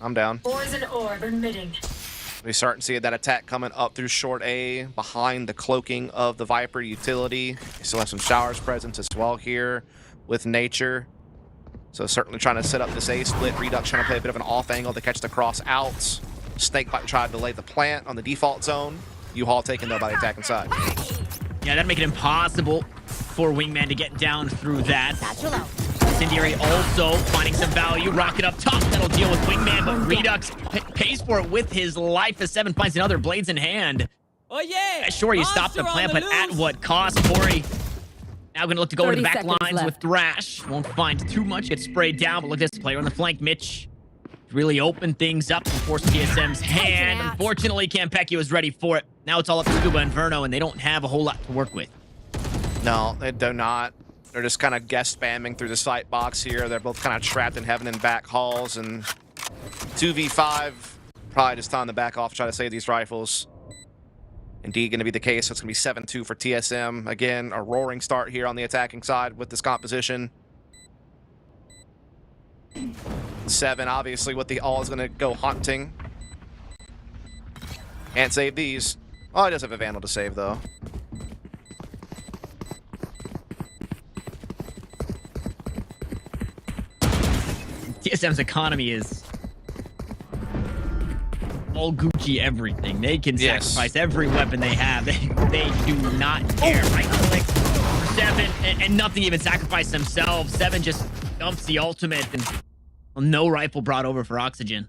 I'm down. Poison orb emitting. We start to see that attack coming up through short A, behind the cloaking of the Viper utility. We still have some showers presence as well here with nature. So certainly trying to set up this A split. Redux trying to play a bit of an off angle to catch the cross out. Snakebite tried to lay the plant on the default zone. U-Haul taken though by the attack inside. Yeah, that'd make it impossible for Wingman to get down through that. Incendiary also finding some value. Rocket up top. That'll deal with Wingman, but Redux pays for it with his life as Seven finds another blades in hand. Oh yeah! Sure, you stop the plant, but at what cost? Corey now going to look to go into the back lines with Thrash. Won't find too much. Gets sprayed down, but look at this player on the flank. Mitch really opened things up and forced TSM's hand. Unfortunately, Kempeki was ready for it. Now it's all up to Scuba and Verno, and they don't have a whole lot to work with. No, they do not. They're just kind of guest spamming through the sight box here. They're both kind of trapped in heaven and back halls, and 2v5, probably just time to back off, try to save these rifles. Indeed going to be the case. So it's going to be 7-2 for TSM. Again, a roaring start here on the attacking side with this composition. 7, obviously, with the all is going to go hunting. Can't save these. Oh, he does have a Vandal to save, though. TSM's economy is all Gucci everything. They can sacrifice every weapon they have. They do not care. Right click for 7 and nothing even sacrifice themselves. 7 just dumps the ultimate and no rifle brought over for oxygen.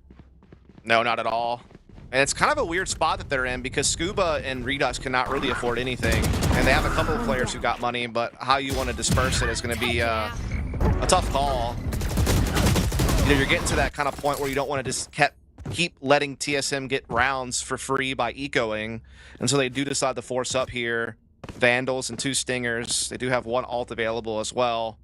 No, not at all. And it's kind of a weird spot that they're in because Scuba and Redux cannot really afford anything. And they have a couple of players who got money, but how you want to disperse it is going to be a tough call. You know, you're getting to that kind of point where you don't want to just keep letting TSM get rounds for free by ecoing. And so they do decide to force up here. Vandals and 2 Stingers. They do have 1 ult available as well.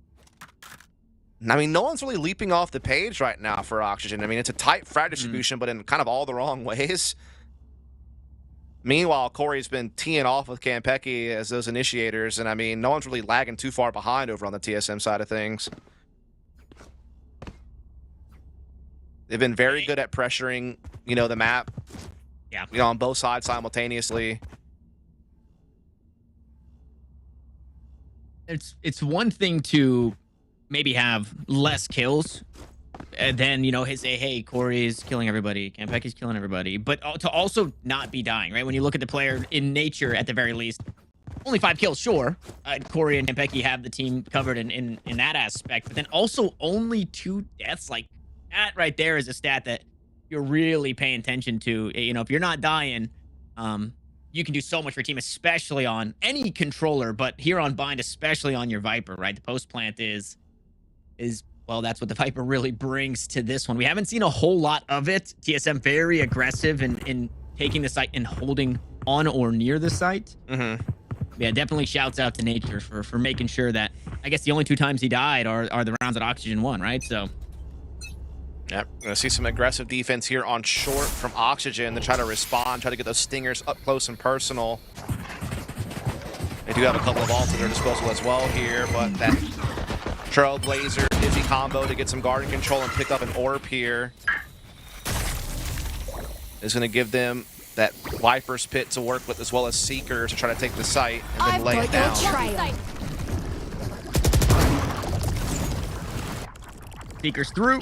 I mean, no one's really leaping off the page right now for Oxygen. I mean, it's a tight frag distribution, but in kind of all the wrong ways. Meanwhile, Corey's been teeing off with Kempeki as those initiators, and I mean, no one's really lagging too far behind over on the TSM side of things. They've been very good at pressuring, you know, the map. Yeah. You know, on both sides simultaneously. It's one thing to maybe have less kills, and then, you know, say, hey, Corey is killing everybody, Kampeki's killing everybody, but to also not be dying, right? When you look at the player in nature, at the very least, only 5 kills, sure. Corey and Kampeki have the team covered in that aspect, but then also only 2 deaths. Like, that right there is a stat that you're really paying attention to. You know, if you're not dying, you can do so much for your team, especially on any controller, but here on Bind, especially on your Viper, right? The post plant is well, that's what the Viper really brings to this one. We haven't seen a whole lot of it. TSM very aggressive in taking the site and holding on or near the site. Yeah, definitely shouts out to Nature for making sure that, I guess the only 2 times he died are the rounds at Oxygen 1, right? So Yep, gonna see some aggressive defense here on short from Oxygen to try to respond, try to get those stingers up close and personal. They do have a couple of ults at their disposal as well here, but that Trailblazer Dizzy combo to get some guard and control and pick up an orb here is gonna give them that Viper's Pit to work with, as well as Seekers to try to take the site and then lay it down. Seekers through.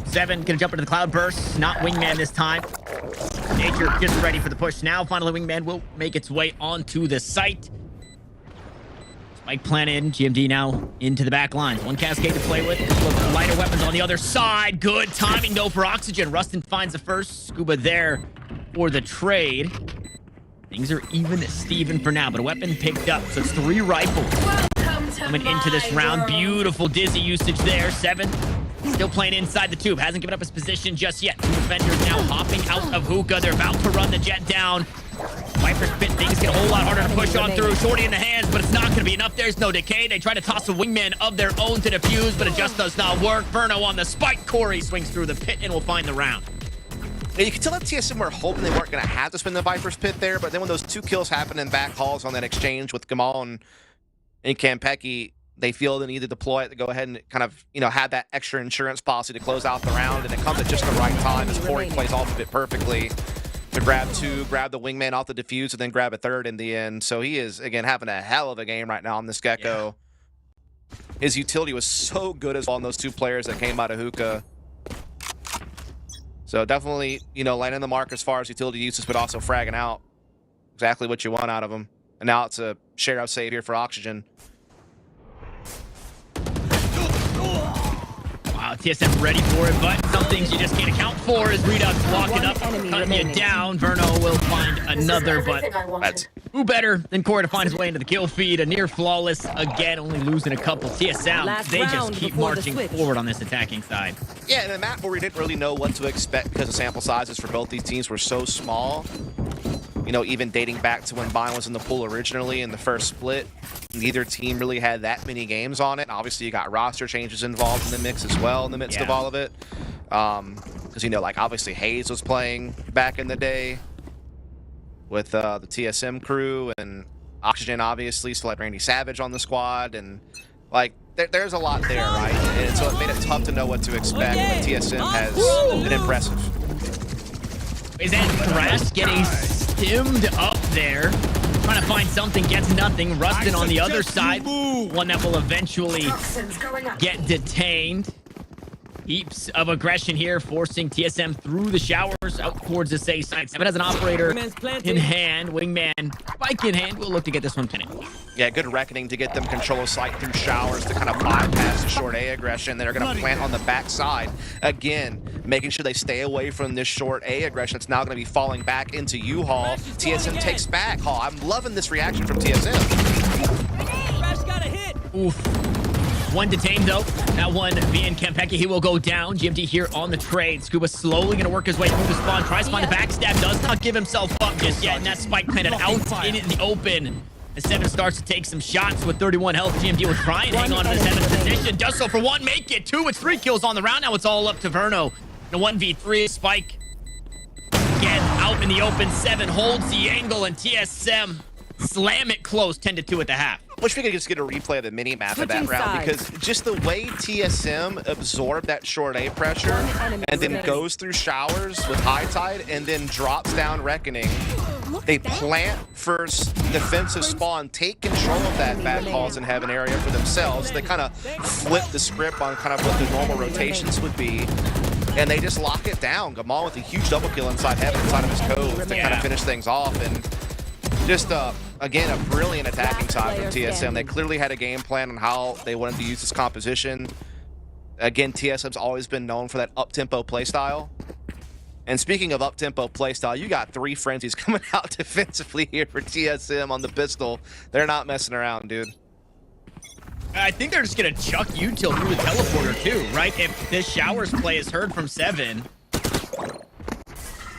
7 gonna jump into the cloud burst. Not Wingman this time. Nature just ready for the push now. Finally, Wingman will make its way onto the site. Spike planted. GMD now into the back lines. 1 cascade to play with. Lighter weapons on the other side. Good timing though for Oxygen. Rustin finds the first. Scuba there for the trade. Things are even Steven for now, but a weapon picked up. So it's 3 rifles coming into this round. Beautiful Dizzy usage there. 7 still playing inside the tube. Hasn't given up his position just yet. 2 defenders now hopping out of hookah. They're about to run the jet down. Viper's Pit, things get a whole lot harder to push on through. Shorty in the hands, but it's not going to be enough. There's no decay. They try to toss a Wingman of their own to defuse, but it just does not work. Verno on the spike. Corey swings through the pit and will find the round. You can tell that TSM were hoping they weren't going to have to spin the Viper's Pit there, but then when those 2 kills happen in back halls on that exchange with Gamal and Kampeki, they feel the need to deploy it to go ahead and kind of, you know, have that extra insurance policy to close out the round, and it comes at just the right time as Corey plays off of it perfectly to grab 2, grab the Wingman off the defuse, and then grab a 3rd in the end. So he is, again, having a hell of a game right now on this Gecko. Yeah. His utility was so good as well on those 2 players that came out of hookah. So definitely, you know, landing the mark as far as utility uses, but also fragging out exactly what you want out of him. And now it's a share-out save here for Oxygen. Wow, TSM ready for it, but some things you just can't account for as Redux walking up, cutting you down. Verno will find another, but who better than Corey to find his way into the kill feed? A near flawless again, only losing a couple. TSM, they just keep marching forward on this attacking side. Yeah, in a map where we didn't really know what to expect because the sample sizes for both these teams were so small. You know, even dating back to when Bind was in the pool originally in the first split, neither team really had that many games on it. Obviously, you got roster changes involved in the mix as well in the midst of all of it. Because, you know, like, obviously Hayes was playing back in the day with the TSM crew, and Oxygen obviously still had Randy Savage on the squad, and, like, there's a lot there, right? And so it made it tough to know what to expect, but TSM has been impressive. Is that Thrash getting stimmed up there? Trying to find something, gets nothing. Rustin on the other side. One that will eventually get detained. Heaps of aggression here, forcing TSM through the showers out towards the safe side. 7 has an operator in hand. Wingman, spike in hand. We'll look to get this one pinned. Yeah, good reckoning to get them control of site through showers to kind of bypass the short A aggression. They're going to plant on the backside. Again, making sure they stay away from this short A aggression. It's now going to be falling back into U-Haul. TSM takes back Haul. I'm loving this reaction from TSM. Oof. 1 detained though. That one being Kampeki, he will go down. GMD here on the trade. Scuba slowly gonna work his way through the spawn. Tries to find the backstab, does not give himself up just yet, and that spike planted out in the open. As 7 starts to take some shots with 31 health. GMD will try and hang on to the 7th position. Does so for 1, make it 2. It's 3 kills on the round. Now it's all up to Verno. The 1v3 spike. Again, out in the open. 7 holds the angle, and TSM slam it close, 10-2 at the half. wish we could just get a replay of the mini map of that round, because just the way TSM absorbed that short A pressure and then goes through showers with high tide and then drops down reckoning. They plant first defensive spawn, take control of that back halls in heaven area for themselves. They kind of flip the script on kind of what the normal rotations would be. And they just lock it down. Gamal with a huge double kill inside heaven, inside of his cove to kind of finish things off. And just, again, a brilliant attacking side from TSM. They clearly had a game plan on how they wanted to use this composition. Again, TSM's always been known for that up-tempo playstyle. And speaking of up-tempo playstyle, you got 3 frenzies coming out defensively here for TSM on the pistol. They're not messing around, dude. I think they're just going to chuck util through the teleporter too, right? If this showers play is heard from 7.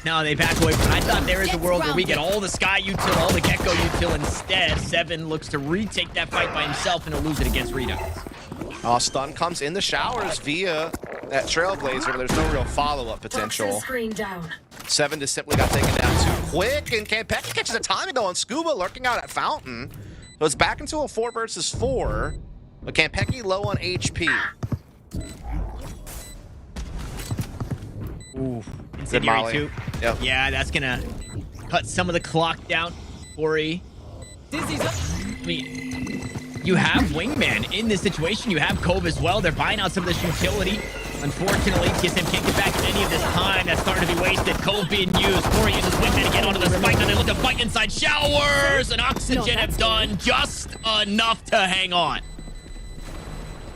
No, they back away from. I thought there is a world where we get all the Sky util, all the Gecko util. Instead, 7 looks to retake that fight by himself and he'll lose it against Redux. Stun comes in the showers via that Trailblazer, but there's no real follow-up potential. 7 just simply got taken down too quick, and Campeki catches a timing though on Scuba lurking out at Fountain. So it's back into a 4 versus 4, but Campeki low on HP. Ooh, incendiary too. Yep. Yeah, that's gonna cut some of the clock down. Corey. I mean, you have Wingman in this situation. You have Cove as well. They're buying out some of this utility. Unfortunately, TSM can't get back in any of this time. That's starting to be wasted. Cove being used. Corey uses Wingman to get onto the spike. Now they look to fight inside showers. And Oxygen have done just enough to hang on.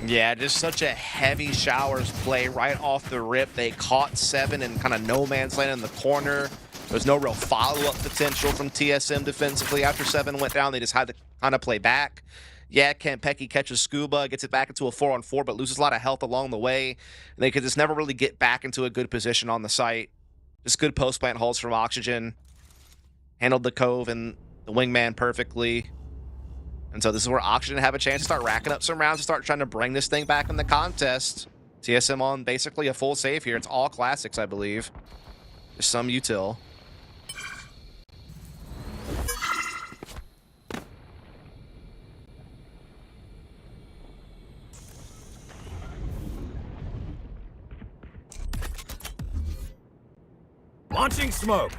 Yeah, just such a heavy showers play right off the rip. They caught 7 in kind of no man's land in the corner. There's no real follow-up potential from TSM defensively. After 7 went down, they just had to kind of play back. Yeah, Campeki catches Scuba, gets it back into a 4-on-4, but loses a lot of health along the way. And they could just never really get back into a good position on the site. Just good post-plant holds from Oxygen. Handled the Cove and the Wingman perfectly. And so this is where Oxygen have a chance to start racking up some rounds to start trying to bring this thing back in the contest. TSM on basically a full save here. It's all classics, I believe. There's some util. Launching smoke.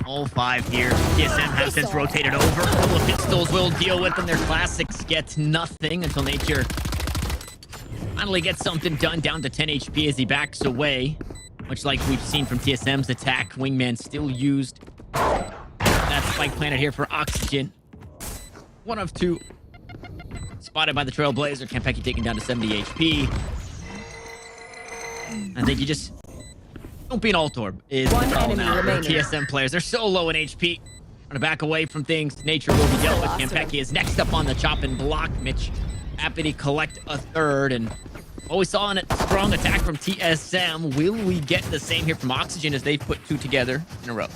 All 5 here. TSM has since rotated over. A couple of pistols will deal with them. Their classics get nothing until Nature finally gets something done, down to 10 HP as he backs away. Much like we've seen from TSM's attack, Wingman still used. That spike planted here for Oxygen. 1 of 2. Spotted by the Trailblazer. Campeki taken down to 70 HP. I think you just don't be an alt-orb is the problem now for TSM players. They're so low in HP. Trying to back away from things. Nature will be dealt with. Campeki is next up on the chop and block. Mitch happy to collect a 3rd. And we saw a strong attack from TSM. Will we get the same here from Oxygen as they put 2 together in a row?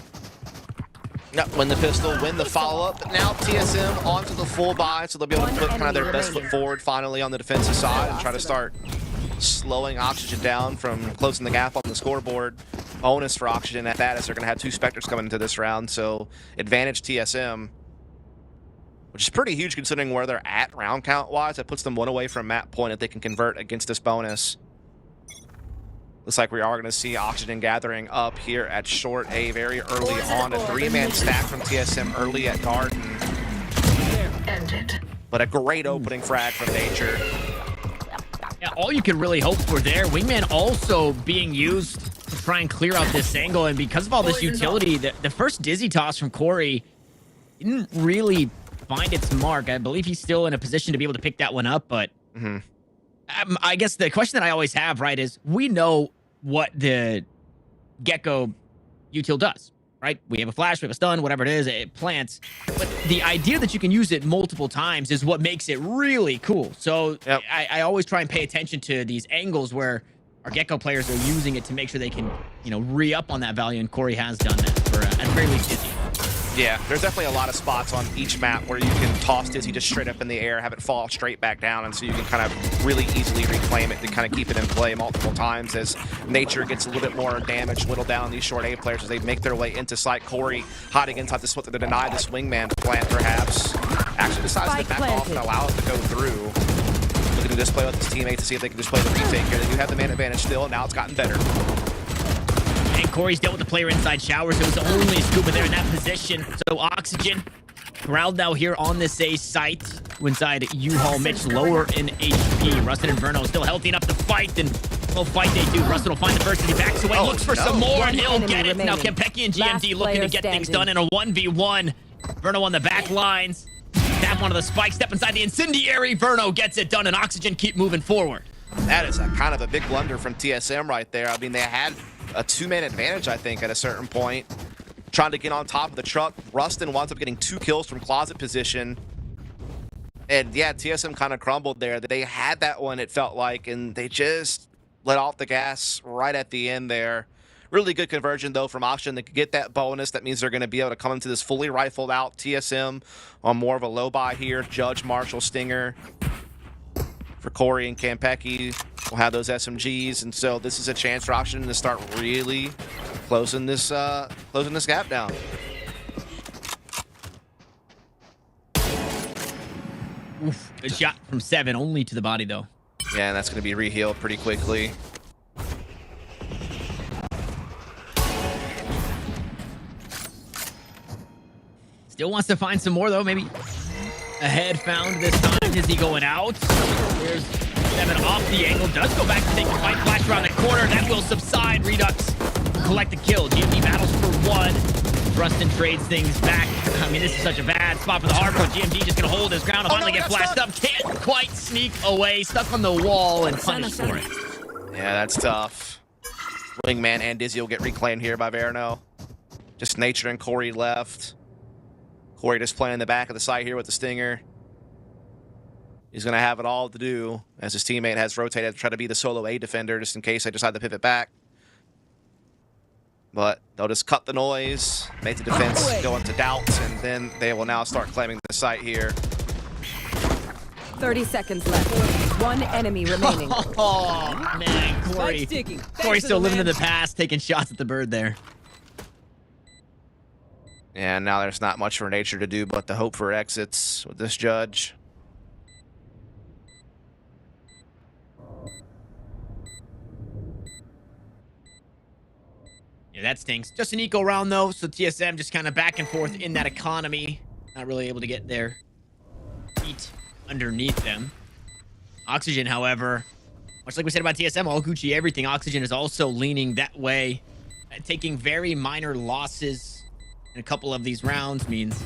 No, win the pistol, win the follow-up. Now TSM onto the full buy, so they'll be able to put kind of their best foot forward finally on the defensive side and try to start slowing Oxygen down from closing the gap on the scoreboard. Bonus for Oxygen at that, as they're going to have 2 Spectres coming into this round, so advantage TSM, which is pretty huge considering where they're at round count-wise. That puts them 1 away from map point if they can convert against this bonus. Looks like we are going to see Oxygen gathering up here at short A very early on. A 3-man stack from TSM early at Garden. But a great opening frag from Nature. Yeah, all you can really hope for there. Wingman also being used to try and clear out this angle, and because of all this utility, the first Dizzy toss from Corey didn't really find its mark. I believe he's still in a position to be able to pick that one up, but I guess the question that I always have, right, is we know what the Gecko util does. Right? We have a flash, we have a stun, whatever it is, it plants. But the idea that you can use it multiple times is what makes it really cool. So I always try and pay attention to these angles where our Gecko players are using it to make sure they can, re-up on that value, and Corey has done that for, at the very least, Dizzy. Yeah, there's definitely a lot of spots on each map where you can toss Dizzy just straight up in the air, have it fall straight back down, and so you can kind of really easily reclaim it to kind of keep it in play multiple times as Nature gets a little bit more damage whittled down on these short A players as they make their way into sight. Corey hiding inside the split to deny this wingman plant, perhaps. Actually decides to back off and allow it to go through. Looking to display with his teammates to see if they can display the retake here. They do have the man advantage still, and now it's gotten better. And Corey's dealt with the player inside showers. It was only Scuba there in that position. So Oxygen corralled now here on this A site. Inside U-Haul, Mitch lower in HP. Rustin and Verno still healthy enough to fight, and well, fight they do. Rustin will find the first as he backs away, looks for some more, and he'll get it. Now Kempeki and GMD looking to get things done in a 1v1. Verno on the back lines. Tap one of the spikes, step inside the incendiary. Verno gets it done, and Oxygen keep moving forward. That is a kind of a big blunder from TSM right there. I mean, they had a two-man advantage, I think, at a certain point. Trying to get on top of the truck. Rustin winds up getting 2 kills from closet position. And yeah, TSM kind of crumbled there. They had that one, it felt like, and they just let off the gas right at the end there. Really good conversion, though, from Oxygen to get that bonus. That means they're going to be able to come into this fully rifled out TSM on more of a low buy here. Judge, Marshall, Stinger. For Corey and Kempeki, we'll have those SMGs, and so this is a chance for Oxygen to start really closing this gap down. Oof, good shot from 7, only to the body though. Yeah, and that's going to be rehealed pretty quickly. Still wants to find some more though, maybe a head found this time. Is he going out? There's 7 off the angle. Does go back to take the fight. Flash around the corner. That will subside. Redux collect the kill. GMD battles for 1. Rustin trades things back. I mean, this is such a bad spot for the hardcore. GMD just going to hold his ground and finally get flashed up. Can't quite sneak away. Stuck on the wall and punished for it. Yeah, that's tough. Wingman and Dizzy will get reclaimed here by Verno. Just Nature and Corey left. Corey just playing in the back of the site here with the Stinger. He's going to have it all to do as his teammate has rotated to try to be the solo A defender just in case they decide to pivot back. But they'll just cut the noise, make the defense go into doubt, and then they will now start claiming the site here. 30 seconds left. 1 enemy remaining. Oh, man, Corey. Corey's still living in the past, taking shots at the bird there. And now there's not much for Nature to do but to hope for exits with this Judge. Yeah, that stinks. Just an eco round, though, so TSM just kind of back and forth in that economy. Not really able to get their feet underneath them. Oxygen, however, much like we said about TSM, all Gucci, everything, Oxygen is also leaning that way. Taking very minor losses in a couple of these rounds means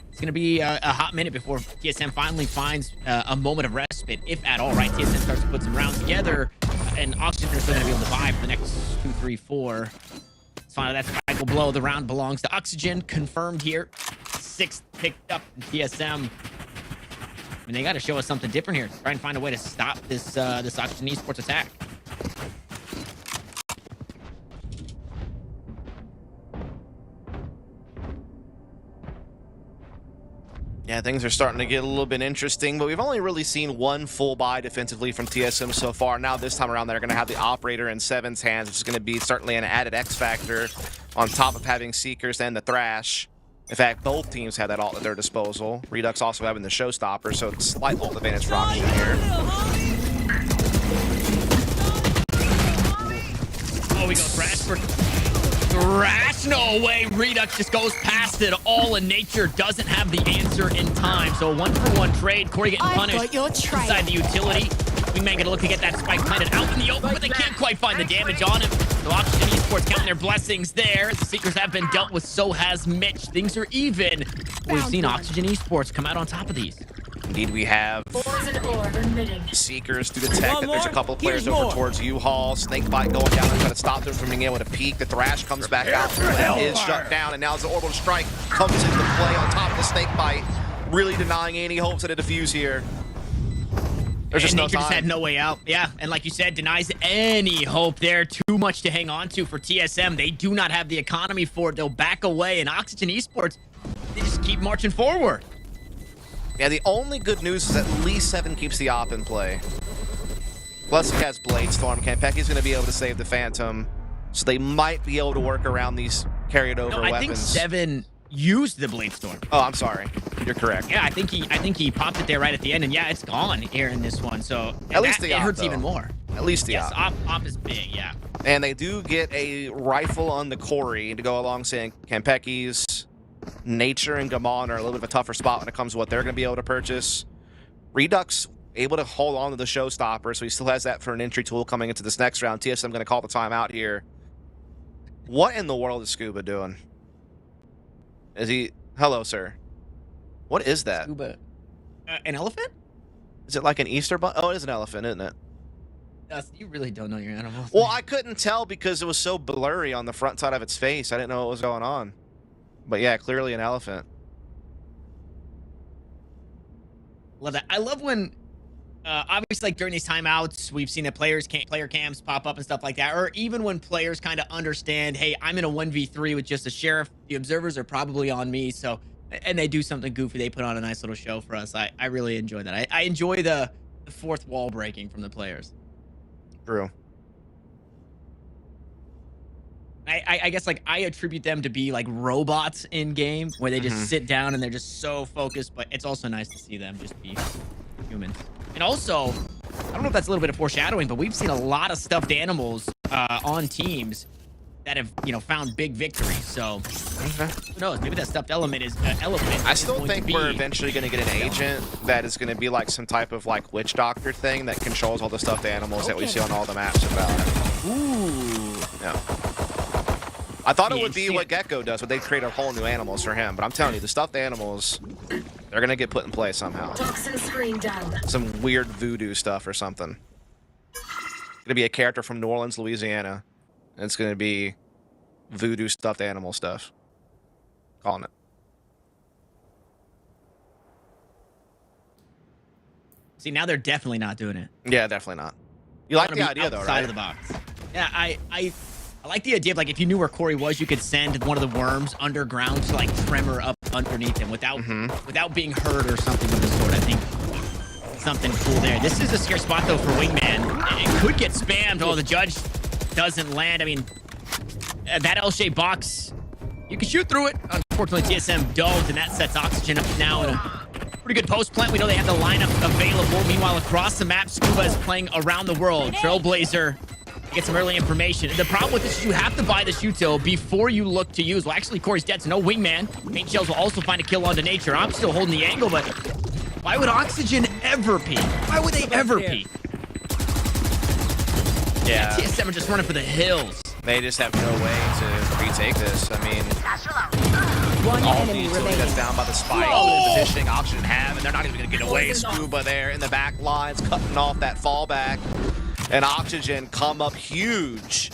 it's going to be a hot minute before TSM finally finds a moment of respite, if at all, right? TSM starts to put some rounds together, and Oxygen is going to be able to buy for the next 2, 3, 4. Finally, that spike will blow. The round belongs to Oxygen. Confirmed here. 6th picked up in TSM. I mean, they got to show us something different here. Try and find a way to stop this this Oxygen Esports attack. Yeah, things are starting to get a little bit interesting, but we've only really seen 1 full buy defensively from TSM so far. Now this time around, they're going to have the Operator in 7's hands, which is going to be certainly an added X factor on top of having Seekers and the Thrash. In fact, both teams have that ult at their disposal. Redux also having the Showstopper, so it's slight ult advantage for Oxygen here. Oh, we go Thrash for Thrash. No way. Redux just goes past it all, and Nature doesn't have the answer in time. So a 1-for-1 trade. Corey getting punished inside the utility. Wingman gonna look to get that spike planted out in the open, but they can't quite find the damage on him. So Oxygen Esports counting their blessings there. As the Seekers have been dealt with, so has Mitch. Things are even. We've seen Oxygen Esports come out on top of these. Indeed, we have Seekers through the tech. There's a couple of players over towards U-Haul. Snakebite going down and trying to stop them from being able to peek. The Thrash comes back out. That is shut down, and now as the orbital strike comes into play on top of the Snakebite, really denying any hopes at a defuse here. There's just and no Nature just time. had no way out. Yeah, and like you said, denies any hope there. Too much to hang on to for TSM. They do not have the economy for it. They'll back away, and Oxygen Esports, they just keep marching forward. Yeah, the only good news is at least 7 keeps the op in play. Plus he has Blade Storm. Kanpeki's going to be able to save the Phantom, so they might be able to work around these carried over I weapons. think 7 used the Blade Storm. Oh, I'm sorry. You're correct. Yeah, I think he popped it there right at the end, and yeah, it's gone here in this one. So At least the it op, hurts though. even more. At least the Yes, op. op is big, yeah. And they do get a rifle on the Corey to go alongside Kanpeki's. Nature and Gamon are a little bit of a tougher spot when it comes to what they're going to be able to purchase. Redux able to hold on to the showstopper, so he still has that for an entry tool coming into this next round. TSM going to call the timeout here. What in the world is Scuba doing? Is he... Hello, sir. What is that? Scuba. An elephant? Is it like an Easter bunny? Oh, it is an elephant, isn't it? You really don't know your animals. Well, I couldn't tell because it was so blurry on the front side of its face. I didn't know what was going on. But yeah, clearly an elephant. Love that. I love when, obviously, like during these timeouts, we've seen that player cams pop up and stuff like that, or even when players kind of understand, hey, I'm in a 1v3 with just a sheriff. The observers are probably on me, so, and they do something goofy. They put on a nice little show for us. I really enjoy that. I enjoy the fourth wall breaking from the players. True. I guess like I attribute them to be like robots in game where they just sit down and they're just so focused, but it's also nice to see them just be humans. And also, I don't know if that's a little bit of foreshadowing, but we've seen a lot of stuffed animals on teams that have, you know, found big victories. So who knows? Maybe that stuffed element is I still think we're eventually going to get an agent that is going to be like some type of like witch doctor thing that controls all the stuffed animals that we see on all the maps about. Ooh. Yeah. I thought it would be what Gecko does, but they create a whole new animals for him. But I'm telling you, the stuffed animals, they're going to get put in play somehow. Toxin screen down. Some weird voodoo stuff or something. Going to be a character from New Orleans, Louisiana. And it's going to be voodoo stuffed animal stuff. Calling it. See, now they're definitely not doing it. Yeah, definitely not. You like the idea, though, outside right? of the box. Yeah, I like the idea of like if you knew where Corey was, you could send one of the worms underground to like tremor up underneath him without being hurt or something of the sort. I think something cool there. This is a scare spot though for Wingman. It could get spammed. Oh, the judge doesn't land. I mean, that L-shaped box, you can shoot through it. Unfortunately, TSM don't, and that sets Oxygen up now in a pretty good post plant. We know they have the lineup available. Meanwhile, across the map, Scuba is playing around the world. Trailblazer. Get some early information. The problem with this is you have to buy the Shuto before you look to use. Well, actually, Corey's dead, so no Wingman. Paint Shells will also find a kill onto Nature. I'm still holding the angle, but why would Oxygen ever peek? Why would they ever peek? Yeah. TSM are just running for the hills. They just have no way to retake this. I mean, One all enemy the utility that's remaining. down by the spike, the positioning Oxygen have, and they're not even going to get away. Scuba there in the back lines, cutting off that fallback. And Oxygen come up huge.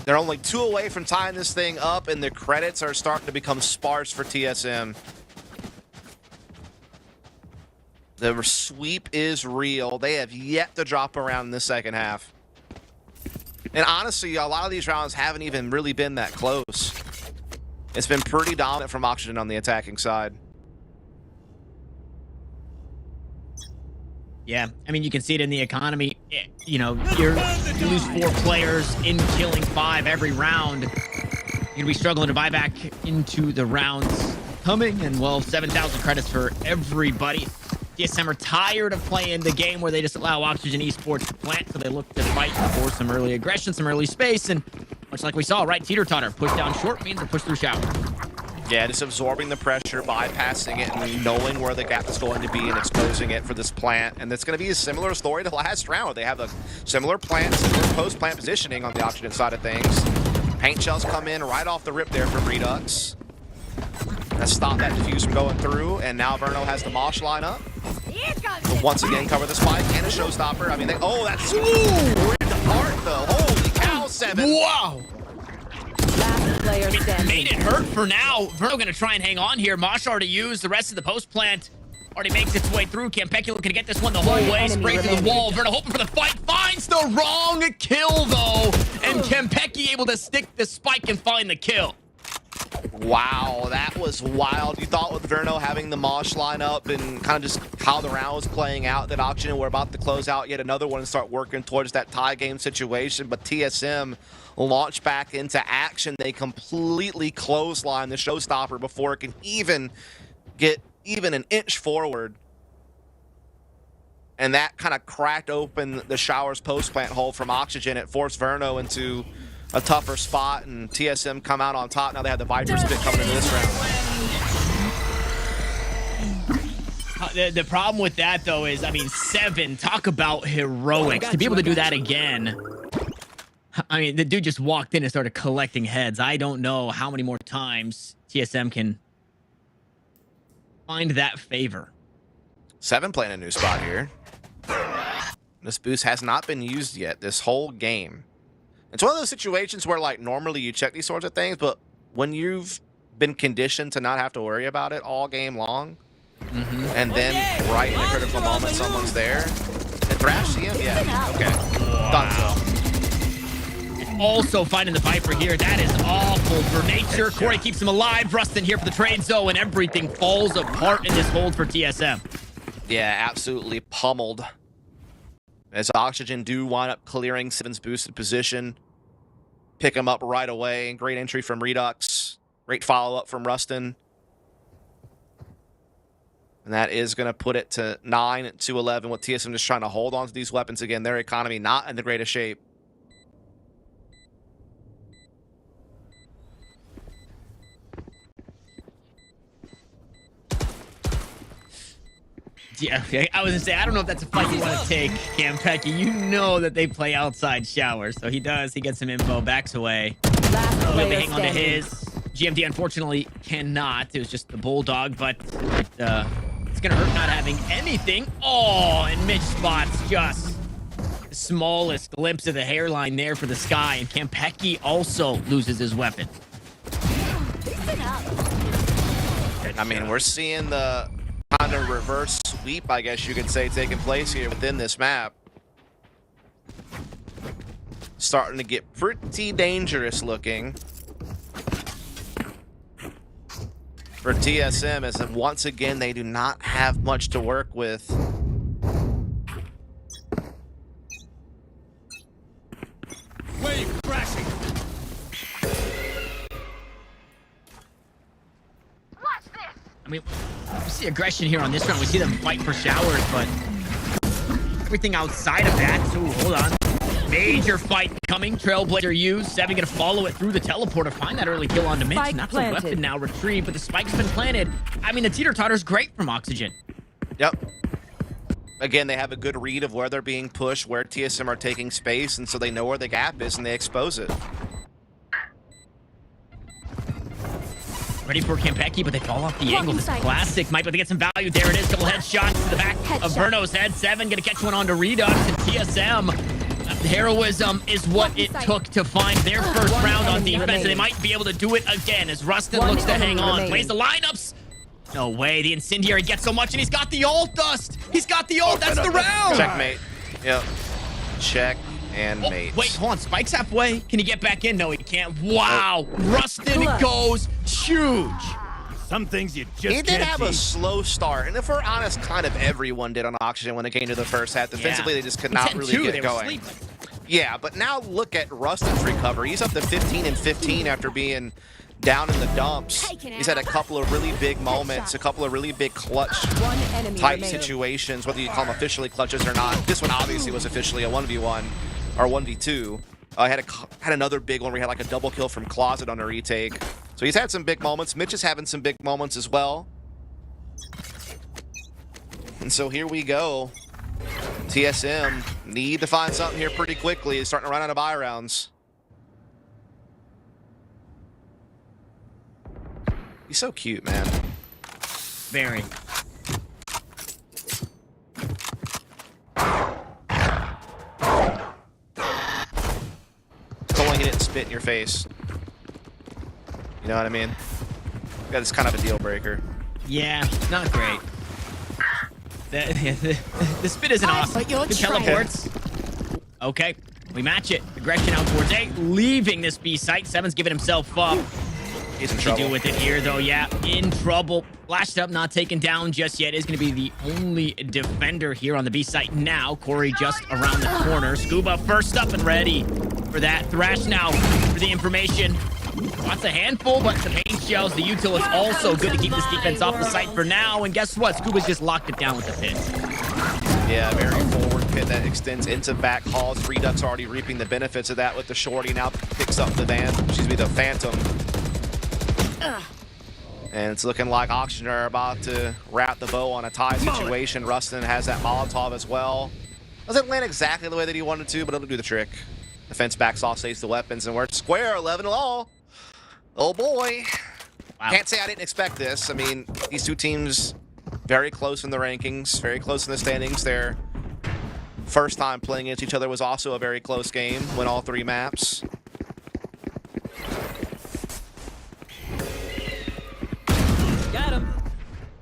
They're only 2 away from tying this thing up, and the credits are starting to become sparse for TSM. The sweep is real. They have yet to drop around in the second half. And honestly, a lot of these rounds haven't even really been that close. It's been pretty dominant from Oxygen on the attacking side. Yeah, I mean, you can see it in the economy. You know, you lose 4 players in killing 5 every round. You're going to be struggling to buy back into the rounds coming. And, well, 7,000 credits for everybody. TSM are tired of playing the game where they just allow Oxygen Esports to plant, so they look to fight for some early aggression, some early space. And much like we saw, right, teeter-totter, push down short means a push through shower. Yeah, just absorbing the pressure, bypassing it, and knowing where the gap is going to be and exposing it for this plant. And it's going to be a similar story to last round. They have a similar plant, similar post-plant positioning on the Oxygen side of things. Paint shells come in right off the rip there from Redux. That stopped that defuse from going through, and now Verno has the Mosh line up. But once again, cover the spike and a showstopper. I mean, oh, that's ripped apart, though. Holy cow, 7. Wow! Last player standing. Made it hurt for now. Verno gonna try and hang on here. Mosh already used the rest of the post plant. Already makes its way through. Campecchi looking to get this one the whole way. Spray through the wall. Verno hoping for the fight. Finds the wrong kill, though. And Campecchi able to stick the spike and find the kill. Wow, that was wild. You thought with Verno having the Mosh line up and kind of just how the round was playing out, that Oxygen were about to close out yet another one and start working towards that tie game situation. But TSM launched back into action. They completely clothesline the showstopper before it can even get even an inch forward. And that kind of cracked open the Showers post-plant hole from Oxygen. It forced Verno into a tougher spot, and TSM come out on top. Now they have the Viper Spit coming into this round. The problem with that, though, is, I mean, 7, talk about heroics. To be able to do that again, I mean, the dude just walked in and started collecting heads. I don't know how many more times TSM can find that favor. 7 playing a new spot here. This boost has not been used yet this whole game. It's one of those situations where, like, normally you check these sorts of things, but when you've been conditioned to not have to worry about it all game long, and then right in a critical moment someone's there, and Thrash see him? Yeah, okay. Done. Also finding the Viper here. That is awful for nature. Corey keeps him alive. Rustin here for the trade zone, and everything falls apart in this hold for TSM. Yeah, absolutely pummeled. As Oxygen do wind up clearing 7's boosted position. Pick him up right away. Great entry from Redux. Great follow-up from Rustin. And that is going to put it to 9-11 with TSM just trying to hold on to these weapons again. Their economy not in the greatest shape. Yeah, okay. I was gonna say, I don't know if that's a fight you want to take, Campecchi. You know that they play outside Showers, so he does. He gets some info, backs away. Looking to hang on to his. GMD unfortunately cannot. It was just the Bulldog, but it's gonna hurt not having anything. Oh, and Mitch spots just the smallest glimpse of the hairline there for the Sky, and Campecchi also loses his weapon. I mean, we're seeing the kind of reverse sweep, I guess you could say, taking place here within this map. Starting to get pretty dangerous looking for TSM, as once again they do not have much to work with. Wave crashing. I mean, we see aggression here on this round. We see them fight for Showers, but everything outside of that. So hold on. Major fight coming. Trailblazer used. 7 gonna follow it through the teleporter. Find that early kill onto Mitch. And that's a weapon now retrieved, but the spike's been planted. I mean, the teeter-totter's great from Oxygen. Yep. Again, they have a good read of where they're being pushed, where TSM are taking space, and so they know where the gap is and they expose it. Ready for Campecchi, but they fall off the angle. This classic might be able to get some value. There it is. Couple headshots to the back of Verno's head. 7 gonna catch one onto Redux, and TSM. Heroism is what it took to find their first round on defense, and they might be able to do it again as Rustin looks to hang on. Plays the lineups. No way. The Incendiary gets so much, and he's got the ult dust. He's got the ult. That's the round. Checkmate. Yep. Check and mate. Wait, hold on. Spike's halfway. Can he get back in? No, he can't. Wow. Rustin goes huge. Some things you just He did can't have a teach. slow start, and if we're honest, kind of everyone did on Oxygen when it came to the first half. Defensively, they just could not really get going. Yeah, but now look at Rustin's recovery. He's up to 15 and 15 after being down in the dumps. He's had a couple of really big moments, a couple of really big clutch type situations, whether you call them officially clutches or not. This one obviously was officially a 1v1 or 1v2. Had another big one where he had like a double kill from Closet on a retake. So he's had some big moments. Mitch is having some big moments as well. And so here we go. TSM need to find something here pretty quickly. He's starting to run out of buy rounds. He's so cute, man. Very. Pulling it and spit in your face. You know what I mean? That is kind of a deal breaker. Yeah, not great. The spin isn't awesome. Good teleports. Okay, we match it. Aggression out towards A, leaving this B site. Seven's giving himself up. He's in What trouble. do with it here, though? Yeah, in trouble. Flashed up, not taken down just yet. Is going to be the only defender here on the B site now. Corey just around the corner. Scuba first up and ready for that. Thrash now for the information. Lots a handful, but the paint shells, the util is also good to keep this defense off the site for now. And guess what? Scuba's just locked it down with the pit. Yeah, very forward pit that extends into back halls. Redux already reaping the benefits of that with the shorty. Now picks up the the Phantom. And it's looking like Oxygen are about to wrap the bow on a tie situation. Rustin has that Molotov as well. Doesn't land exactly the way that he wanted to, but it'll do the trick. Defense backs off, saves the weapons, and we're square 11 all. Oh boy. Wow. Can't say I didn't expect this. I mean, these two teams very close in the rankings, very close in the standings. Their first time playing against each other was also a very close game, win all 3 maps. Got him.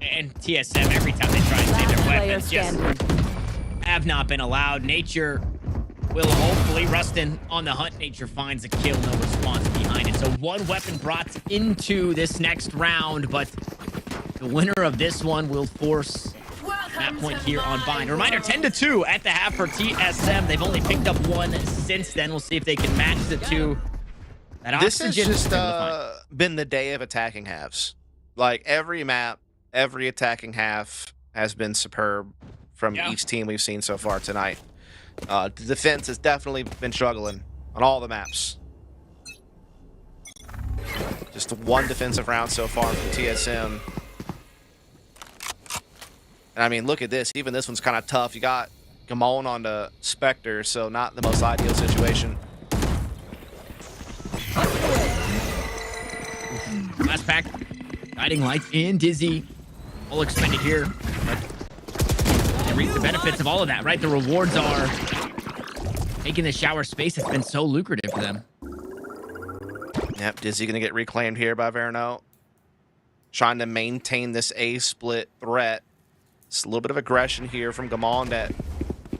And TSM, every time they try and save their weapons, just have not been allowed. Nature will hopefully, Rustin on the hunt. Nature finds a kill, no response behind it. So 1 weapon brought into this next round, but the winner of this one will force that point here on Bind. A reminder, 10-2 at the half for TSM. They've only picked up 1 since then. We'll see if they can match the 2. That This has Oxygen just is able to find. been the day of attacking halves. Like every map, every attacking half has been superb from each team we've seen so far tonight. The defense has definitely been struggling on all the maps. Just 1 defensive round so far from TSM. And I mean, look at this. Even this one's kind of tough. You got Gamon on the Spectre, so not the most ideal situation. Last pack. Guiding Light and Dizzy. All expended here. But they reap the benefits of all of that, right? The rewards are taking the shower space. It's been so lucrative for them. Yep, Dizzy going to get reclaimed here by Verno. Trying to maintain this A split threat. It's a little bit of aggression here from Gamon at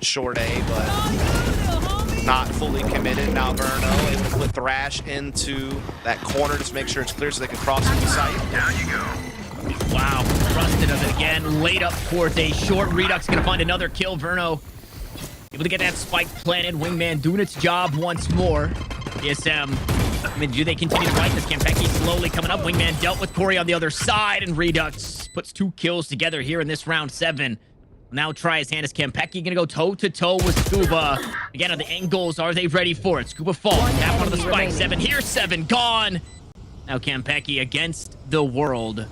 short A, but not fully committed. Now Verno able to put Thrash into that corner just to make sure it's clear so they can cross the site. Down you go. Wow, Rustin does it again. Laid up towards A short. Redux going to find another kill. Verno able to get that spike planted. Wingman doing its job once more. TSM, I mean, do they continue to fight this? Campecki slowly coming up. Wingman dealt with Corey on the other side, and Redux puts 2 kills together here in this round 7. Now try his hand as Campecki gonna go toe-to-toe with Scuba. Again, are the angles, are they ready for it? Scuba falls, tap one of the spikes. 7, here's 7, gone. Now Campecki against the world.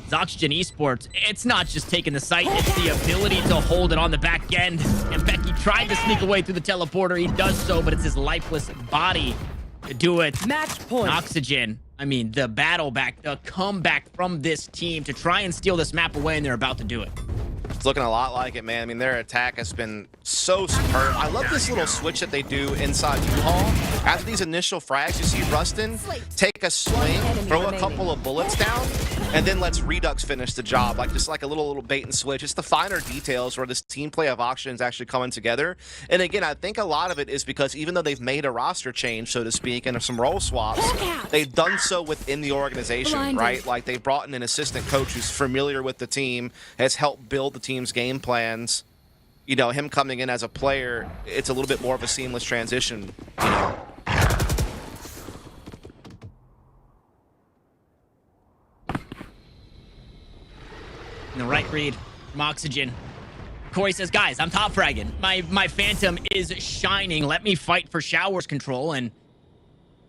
It's Oxygen Esports, it's not just taking the site, it's the ability to hold it on the back end. Campecki tried to sneak away through the teleporter, he does so, but it's his lifeless body to do it. Match point. Oxygen, I mean, the battle back, the comeback from this team to try and steal this map away, and they're about to do it. It's looking a lot like it, man. I mean, their attack has been so superb. I love this little switch that they do inside U-Haul. After these initial frags, you see Rustin take a swing, throw a couple of bullets down, and then lets Redux finish the job. Like just like a little bait and switch. It's the finer details where this team play of Oxygen is actually coming together. And again, I think a lot of it is because even though they've made a roster change, so to speak, and some role swaps, they've done so within the organization, right? Like they brought in an assistant coach who's familiar with the team, has helped build the team's game plans. You know, him coming in as a player, it's a little bit more of a seamless transition, you know. In the right read from Oxygen. Corey says, guys, I'm top fragging. My Phantom is shining. Let me fight for showers control. And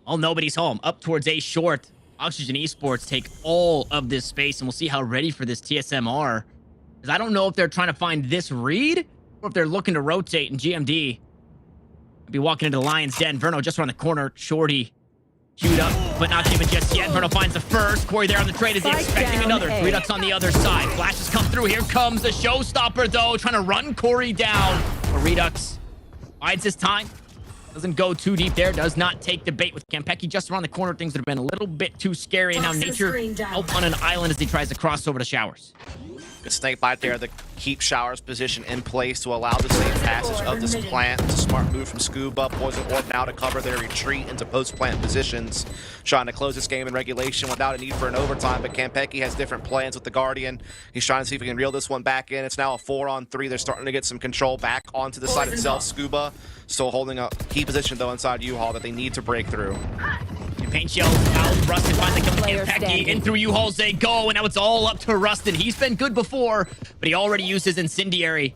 oh, nobody's home. Up towards A short. Oxygen Esports take all of this space, and we'll see how ready for this TSM are. Because I don't know if they're trying to find this read or if they're looking to rotate in GMD. I'll be walking into the Lion's Den. Verno just around the corner. Shorty queued up, but not even just yet. Verno finds the first. Corey there on the trade. Is he expecting another? Redux on the other side. Flashes come through. Here comes the showstopper, though, trying to run Corey down. But Redux bides his time. Doesn't go too deep there. Does not take the bait with Campecki just around the corner. Things that have been a little bit too scary. And now Nature out on an island as he tries to cross over to showers. Good snake bite there. The keep Shower's position in place to allow the safe passage of this plant. It's a smart move from Scuba. Poison Orb now to cover their retreat into post-plant positions. Trying to close this game in regulation without a need for an overtime, but Kampeki has different plans with the Guardian. He's trying to see if he can reel this one back in. It's now a 4-on-3. They're starting to get some control back onto the side itself. Scuba still holding a key position, though, inside U-Haul that they need to break through. Paint shell out. Rustin finally killing Kampeki. In through U-Hauls they go, and now it's all up to Rustin. He's been good before, but he already used his Incendiary.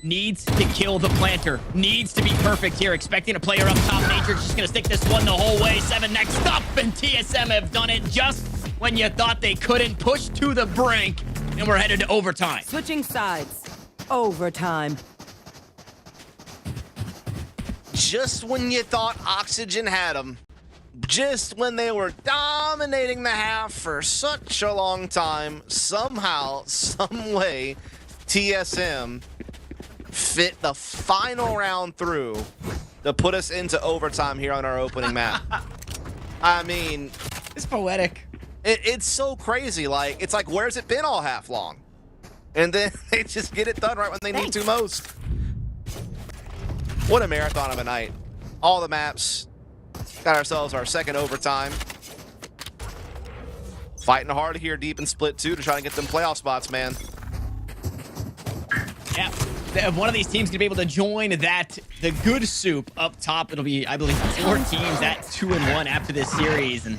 Needs to kill the planter. Needs to be perfect here. Expecting a player up top. Nature's just going to stick this one the whole way. 7 next up, and TSM have done it just when you thought they couldn't. Push to the brink, and we're headed to overtime. Switching sides. Overtime. Just when you thought Oxygen had them. Just when they were dominating the half for such a long time, somehow, some way, TSM fit the final round through to put us into overtime here on our opening map. I mean, It's poetic. it's so crazy. Like, it's like, where's it been all half long? And then they just get it done right when they need to most. What a marathon of a night. All the maps. Got ourselves our second overtime. Fighting hard here deep in split 2 to try and get them playoff spots, man. Yeah. If one of these teams can be able to join that, the good soup up top, it'll be, I believe, 4 teams at 2-1 after this series. And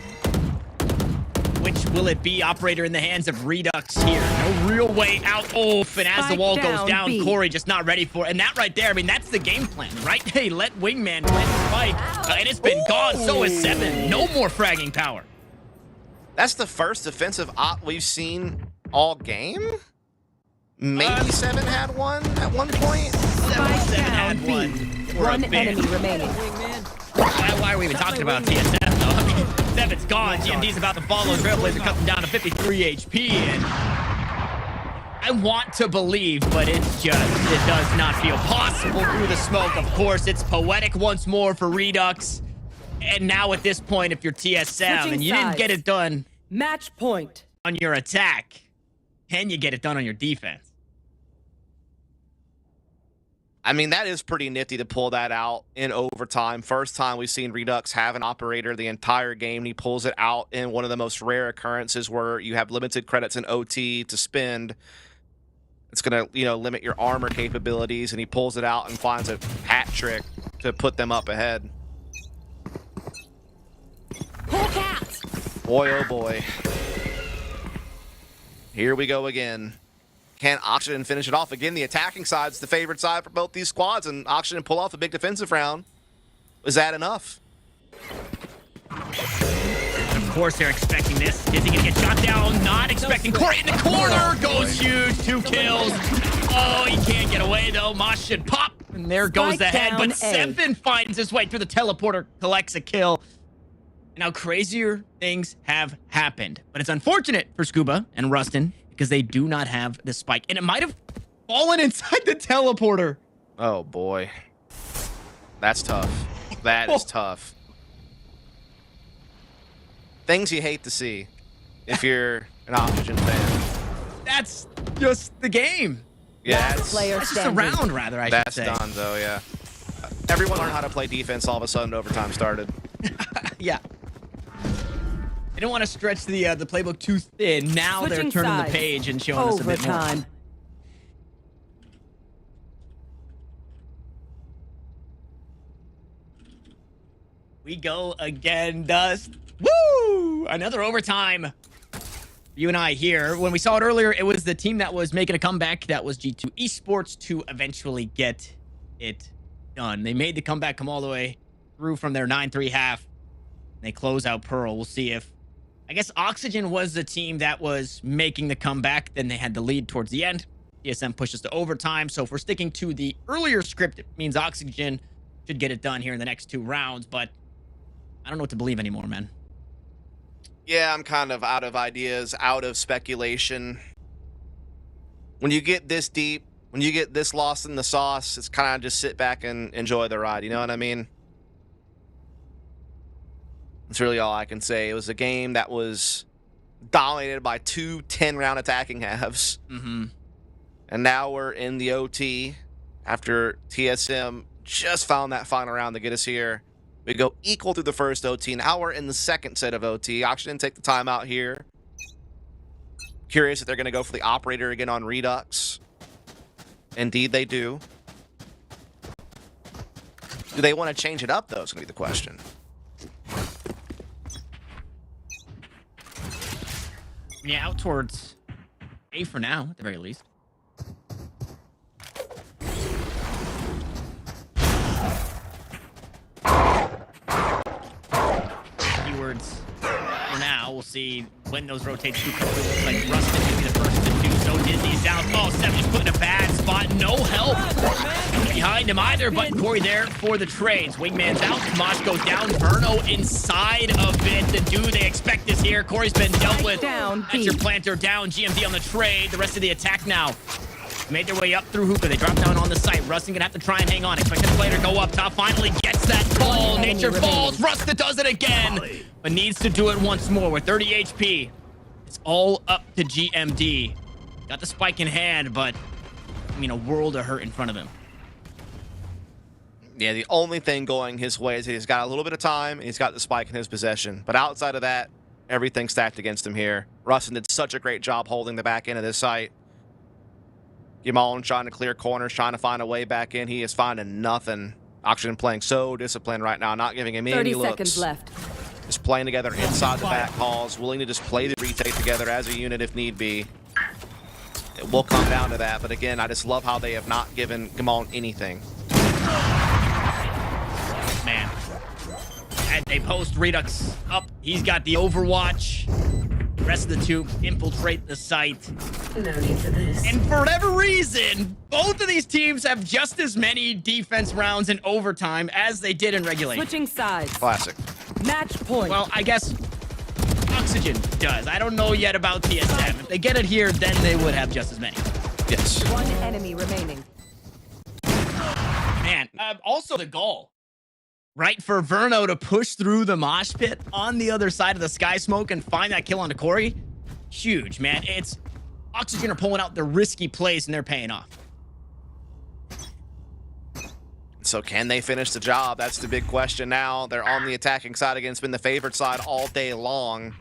which will it be? Operator in the hands of Redux here. No real way out. Oof. And as the wall goes down, Corey just not ready for it. And that right there, I mean, that's the game plan, right? Hey, let Wingman plant Spike. And it's been gone. So is 7. No more fragging power. That's the first defensive op we've seen all game? Maybe 7 had one at one point? 7 had one. One enemy remaining. Why are we even talking about TSM, though? I mean, 7's gone. GMD's about to follow. Trailblazer cut them down to 53 HP. And I want to believe, but it does not feel possible through the smoke. Of course, it's poetic once more for Redux. And now at this point, if you're TSM and you didn't get it done Match point. on your attack, can you get it done on your defense? I mean, that is pretty nifty to pull that out in overtime. First time we've seen Redux have an operator the entire game. And he pulls it out in one of the most rare occurrences where you have limited credits in OT to spend. It's going to, limit your armor capabilities. And he pulls it out and finds a hat trick to put them up ahead. Boy, oh boy. Here we go again. Can Oxygen finish it off? Again, the attacking side's the favorite side for both these squads, and Oxygen pull off a big defensive round. Was that enough? Of course, they're expecting this. Is he going to get shot down? Not expecting. Corey in the corner goes huge. 2 kills. Oh, he can't get away, though. Mosh should pop. And there goes the head. But 7 finds his way through the teleporter, collects a kill. And now crazier things have happened. But it's unfortunate for Scuba and Rustin because they do not have the spike. And it might have fallen inside the teleporter. Oh, boy. That's tough. That is tough. Things you hate to see if you're an Oxygen fan. That's just the game. Yeah, that's just a round, rather, I should say. That's done, though, yeah. Everyone learned how to play defense all of a sudden overtime started. Yeah. I don't want to stretch the playbook too thin. Now they're turning the page and showing us a bit more. We go again, Dust. Woo! Another overtime. You and I here. When we saw it earlier, it was the team that was making a comeback. That was G2 Esports to eventually get it done. They made the comeback come all the way through from their 9-3 half. They close out Pearl. We'll see if... I guess Oxygen was the team that was making the comeback. Then they had the lead towards the end. TSM pushes to overtime. So if we're sticking to the earlier script, it means Oxygen should get it done here in the next 2 rounds. But I don't know what to believe anymore, man. Yeah, I'm kind of out of ideas, out of speculation. When you get this deep, when you get this lost in the sauce, it's kind of just sit back and enjoy the ride. You know what I mean? That's really all I can say. It was a game that was dominated by 2 10-round attacking halves. Mm-hmm. And now we're in the OT after TSM just found that final round to get us here. We go equal through the first OT. Now we're in the second set of OT. Oxygen didn't take the time out here. Curious if they're going to go for the operator again on Redux. Indeed, they do. Do they want to change it up, though, is going to be the question. Yeah, out towards A for now, at the very least. Keywords for now. We'll see when those rotates do come through. Looks like Rustin could be the first to do so. Dizzy's down. Oh, Seven just put in a bad spot. No help behind him either, but Corey there for the trades. Wingman's out. Smosh goes down. Verno inside of it. Do they expect this here? Corey's been dealt with. That's your planter down. GMD on the trade. The rest of the attack now made their way up through hookah. They drop down on the site. Rustin gonna have to try and hang on. Expect the player to go up top. Finally gets that call. Nature falls. Rustin does it again, but needs to do it once more with 30 HP. It's all up to GMD. Got the spike in hand, but I mean, a world of hurt in front of him. Yeah, the only thing going his way is he's got a little bit of time. He's got the spike in his possession. But outside of that, everything's stacked against him here. Rustin did such a great job holding the back end of this site. Yamal trying to clear corners, trying to find a way back in. He is finding nothing. Oxygen playing so disciplined right now, not giving him any 30 looks. seconds left. Just playing together inside the back calls, willing to just play the retake together as a unit if need be. It will come down to that, but again, I just love how they have not given Gamal anything. Man. And they post Redux up. He's got the Overwatch. The rest of the two infiltrate the site. No need for this. And for whatever reason, both of these teams have just as many defense rounds in overtime as they did in regulation. Switching sides. Classic. Match point. Well, I guess Oxygen does. I don't know yet about TSM. If they get it here, then they would have just as many. Yes. One enemy remaining. Man, also the goal. Right, for Verno to push through the mosh pit on the other side of the sky smoke and find that kill onto Corey. Huge, man. It's Oxygen are pulling out the risky plays and they're paying off. So can they finish the job? That's the big question now. They're on the attacking side against been the favorite side all day long.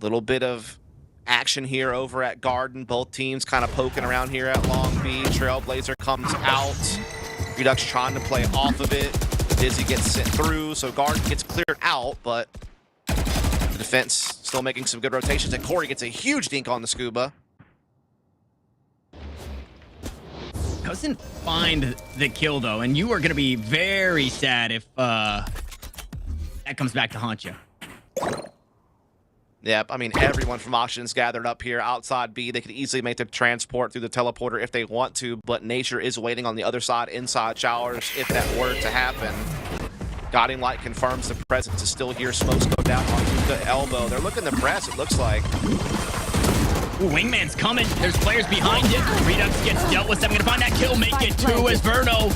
Little bit of action here over at Garden. Both teams kind of poking around here at Long B. Trailblazer comes out. Redux trying to play off of it. Dizzy gets sent through, so Garden gets cleared out, but the defense still making some good rotations. And Corey gets a huge dink on the Scuba. Doesn't find the kill, though, and you are going to be very sad if that comes back to haunt you. Yep, I mean, everyone from Oxygen's gathered up here outside B. They could easily make the transport through the teleporter if they want to, but Nature is waiting on the other side inside showers if that were to happen. Guiding Light confirms the presence is still here. Smokes go down on the elbow. They're looking to press, it looks like. Ooh, Wingman's coming. There's players behind it. Redux gets dealt with. I'm going to find that kill. Make it two as Verno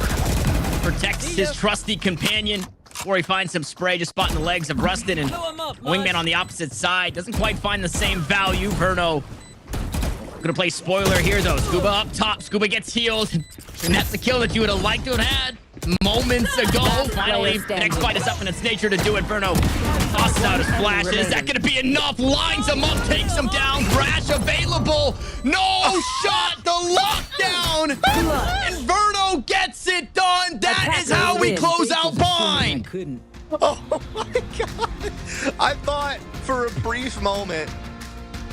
protects his trusty companion. Or he finds some spray just spotting the legs of Rustin, and Wingman on the opposite side doesn't quite find the same value. Verno gonna play spoiler here though. Scuba up top. Scuba gets healed, and that's the kill that you would have liked to have had moments ago. Finally, the next fight is up in its nature to do it. Verno tosses out his flashes. Is that gonna be enough? Lines him up, takes him down. Thrash available. No shot. The lockdown, and Verno gets it done. That is how we close out Vine. Oh my god. I thought for a brief moment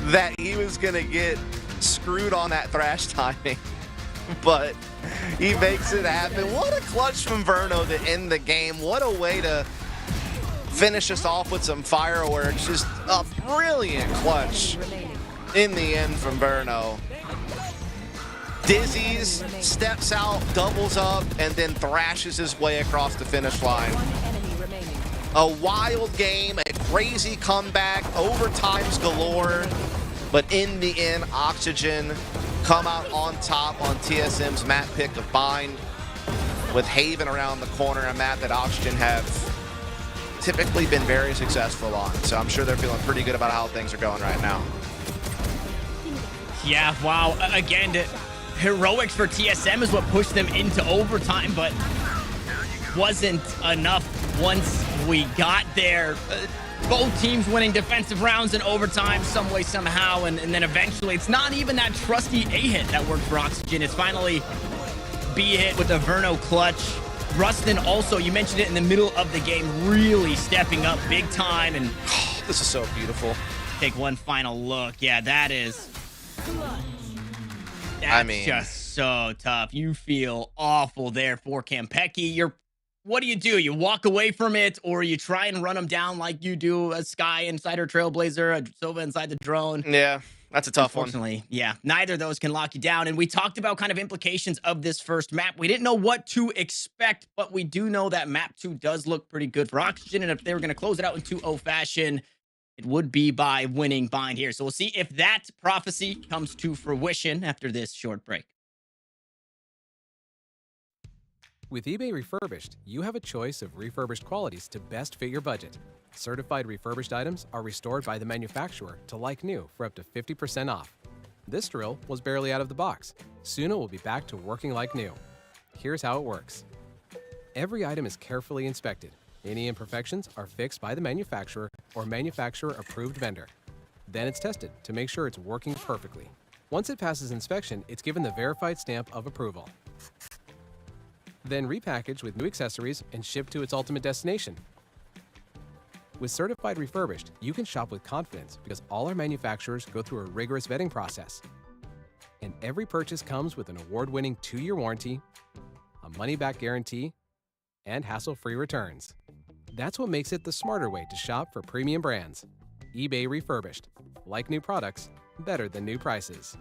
that he was gonna get screwed on that Thrash timing, but he makes it happen. What a clutch from Verno to end the game. What a way to finish us off with some fireworks. Just a brilliant clutch in the end from Verno. Dizzy's steps out, doubles up, and then thrashes his way across the finish line. A wild game, a crazy comeback, overtimes galore, but in the end, Oxygen come out on top on TSM's map pick of Bind, with Haven around the corner, a map that Oxygen have typically been very successful on. So I'm sure they're feeling pretty good about how things are going right now. Yeah, wow. Again, heroics for TSM is what pushed them into overtime, but wasn't enough once we got there. Both teams winning defensive rounds in overtime some way, somehow, and then eventually it's not even that trusty A hit that worked for Oxygen. It's finally B hit with a Verno clutch. Rustin also, you mentioned it in the middle of the game, really stepping up big time. And This is so beautiful. take one final look. Yeah, that's just so tough. You feel awful there for Kampeki. What do? You walk away from it, or you try and run them down like you do a Sky inside her Trailblazer, a Sova inside the drone. Yeah, that's a tough one. Unfortunately, yeah, neither of those can lock you down. And we talked about kind of implications of this first map. We didn't know what to expect, but we do know that map 2 does look pretty good for Oxygen. And if they were going to close it out in 2-0 fashion, it would be by winning Bind here. So we'll see if that prophecy comes to fruition after this short break. With eBay Refurbished, you have a choice of refurbished qualities to best fit your budget. Certified refurbished items are restored by the manufacturer to like new for up to 50% off. This drill was barely out of the box. Soon it will be back to working like new. Here's how it works. Every item is carefully inspected. Any imperfections are fixed by the manufacturer or manufacturer-approved vendor. Then it's tested to make sure it's working perfectly. Once it passes inspection, it's given the verified stamp of approval. Then repackaged with new accessories and shipped to its ultimate destination. With Certified Refurbished, you can shop with confidence because all our manufacturers go through a rigorous vetting process. And every purchase comes with an award-winning 2-year warranty, a money-back guarantee, and hassle-free returns. That's what makes it the smarter way to shop for premium brands. eBay Refurbished. Like new products, better than new prices.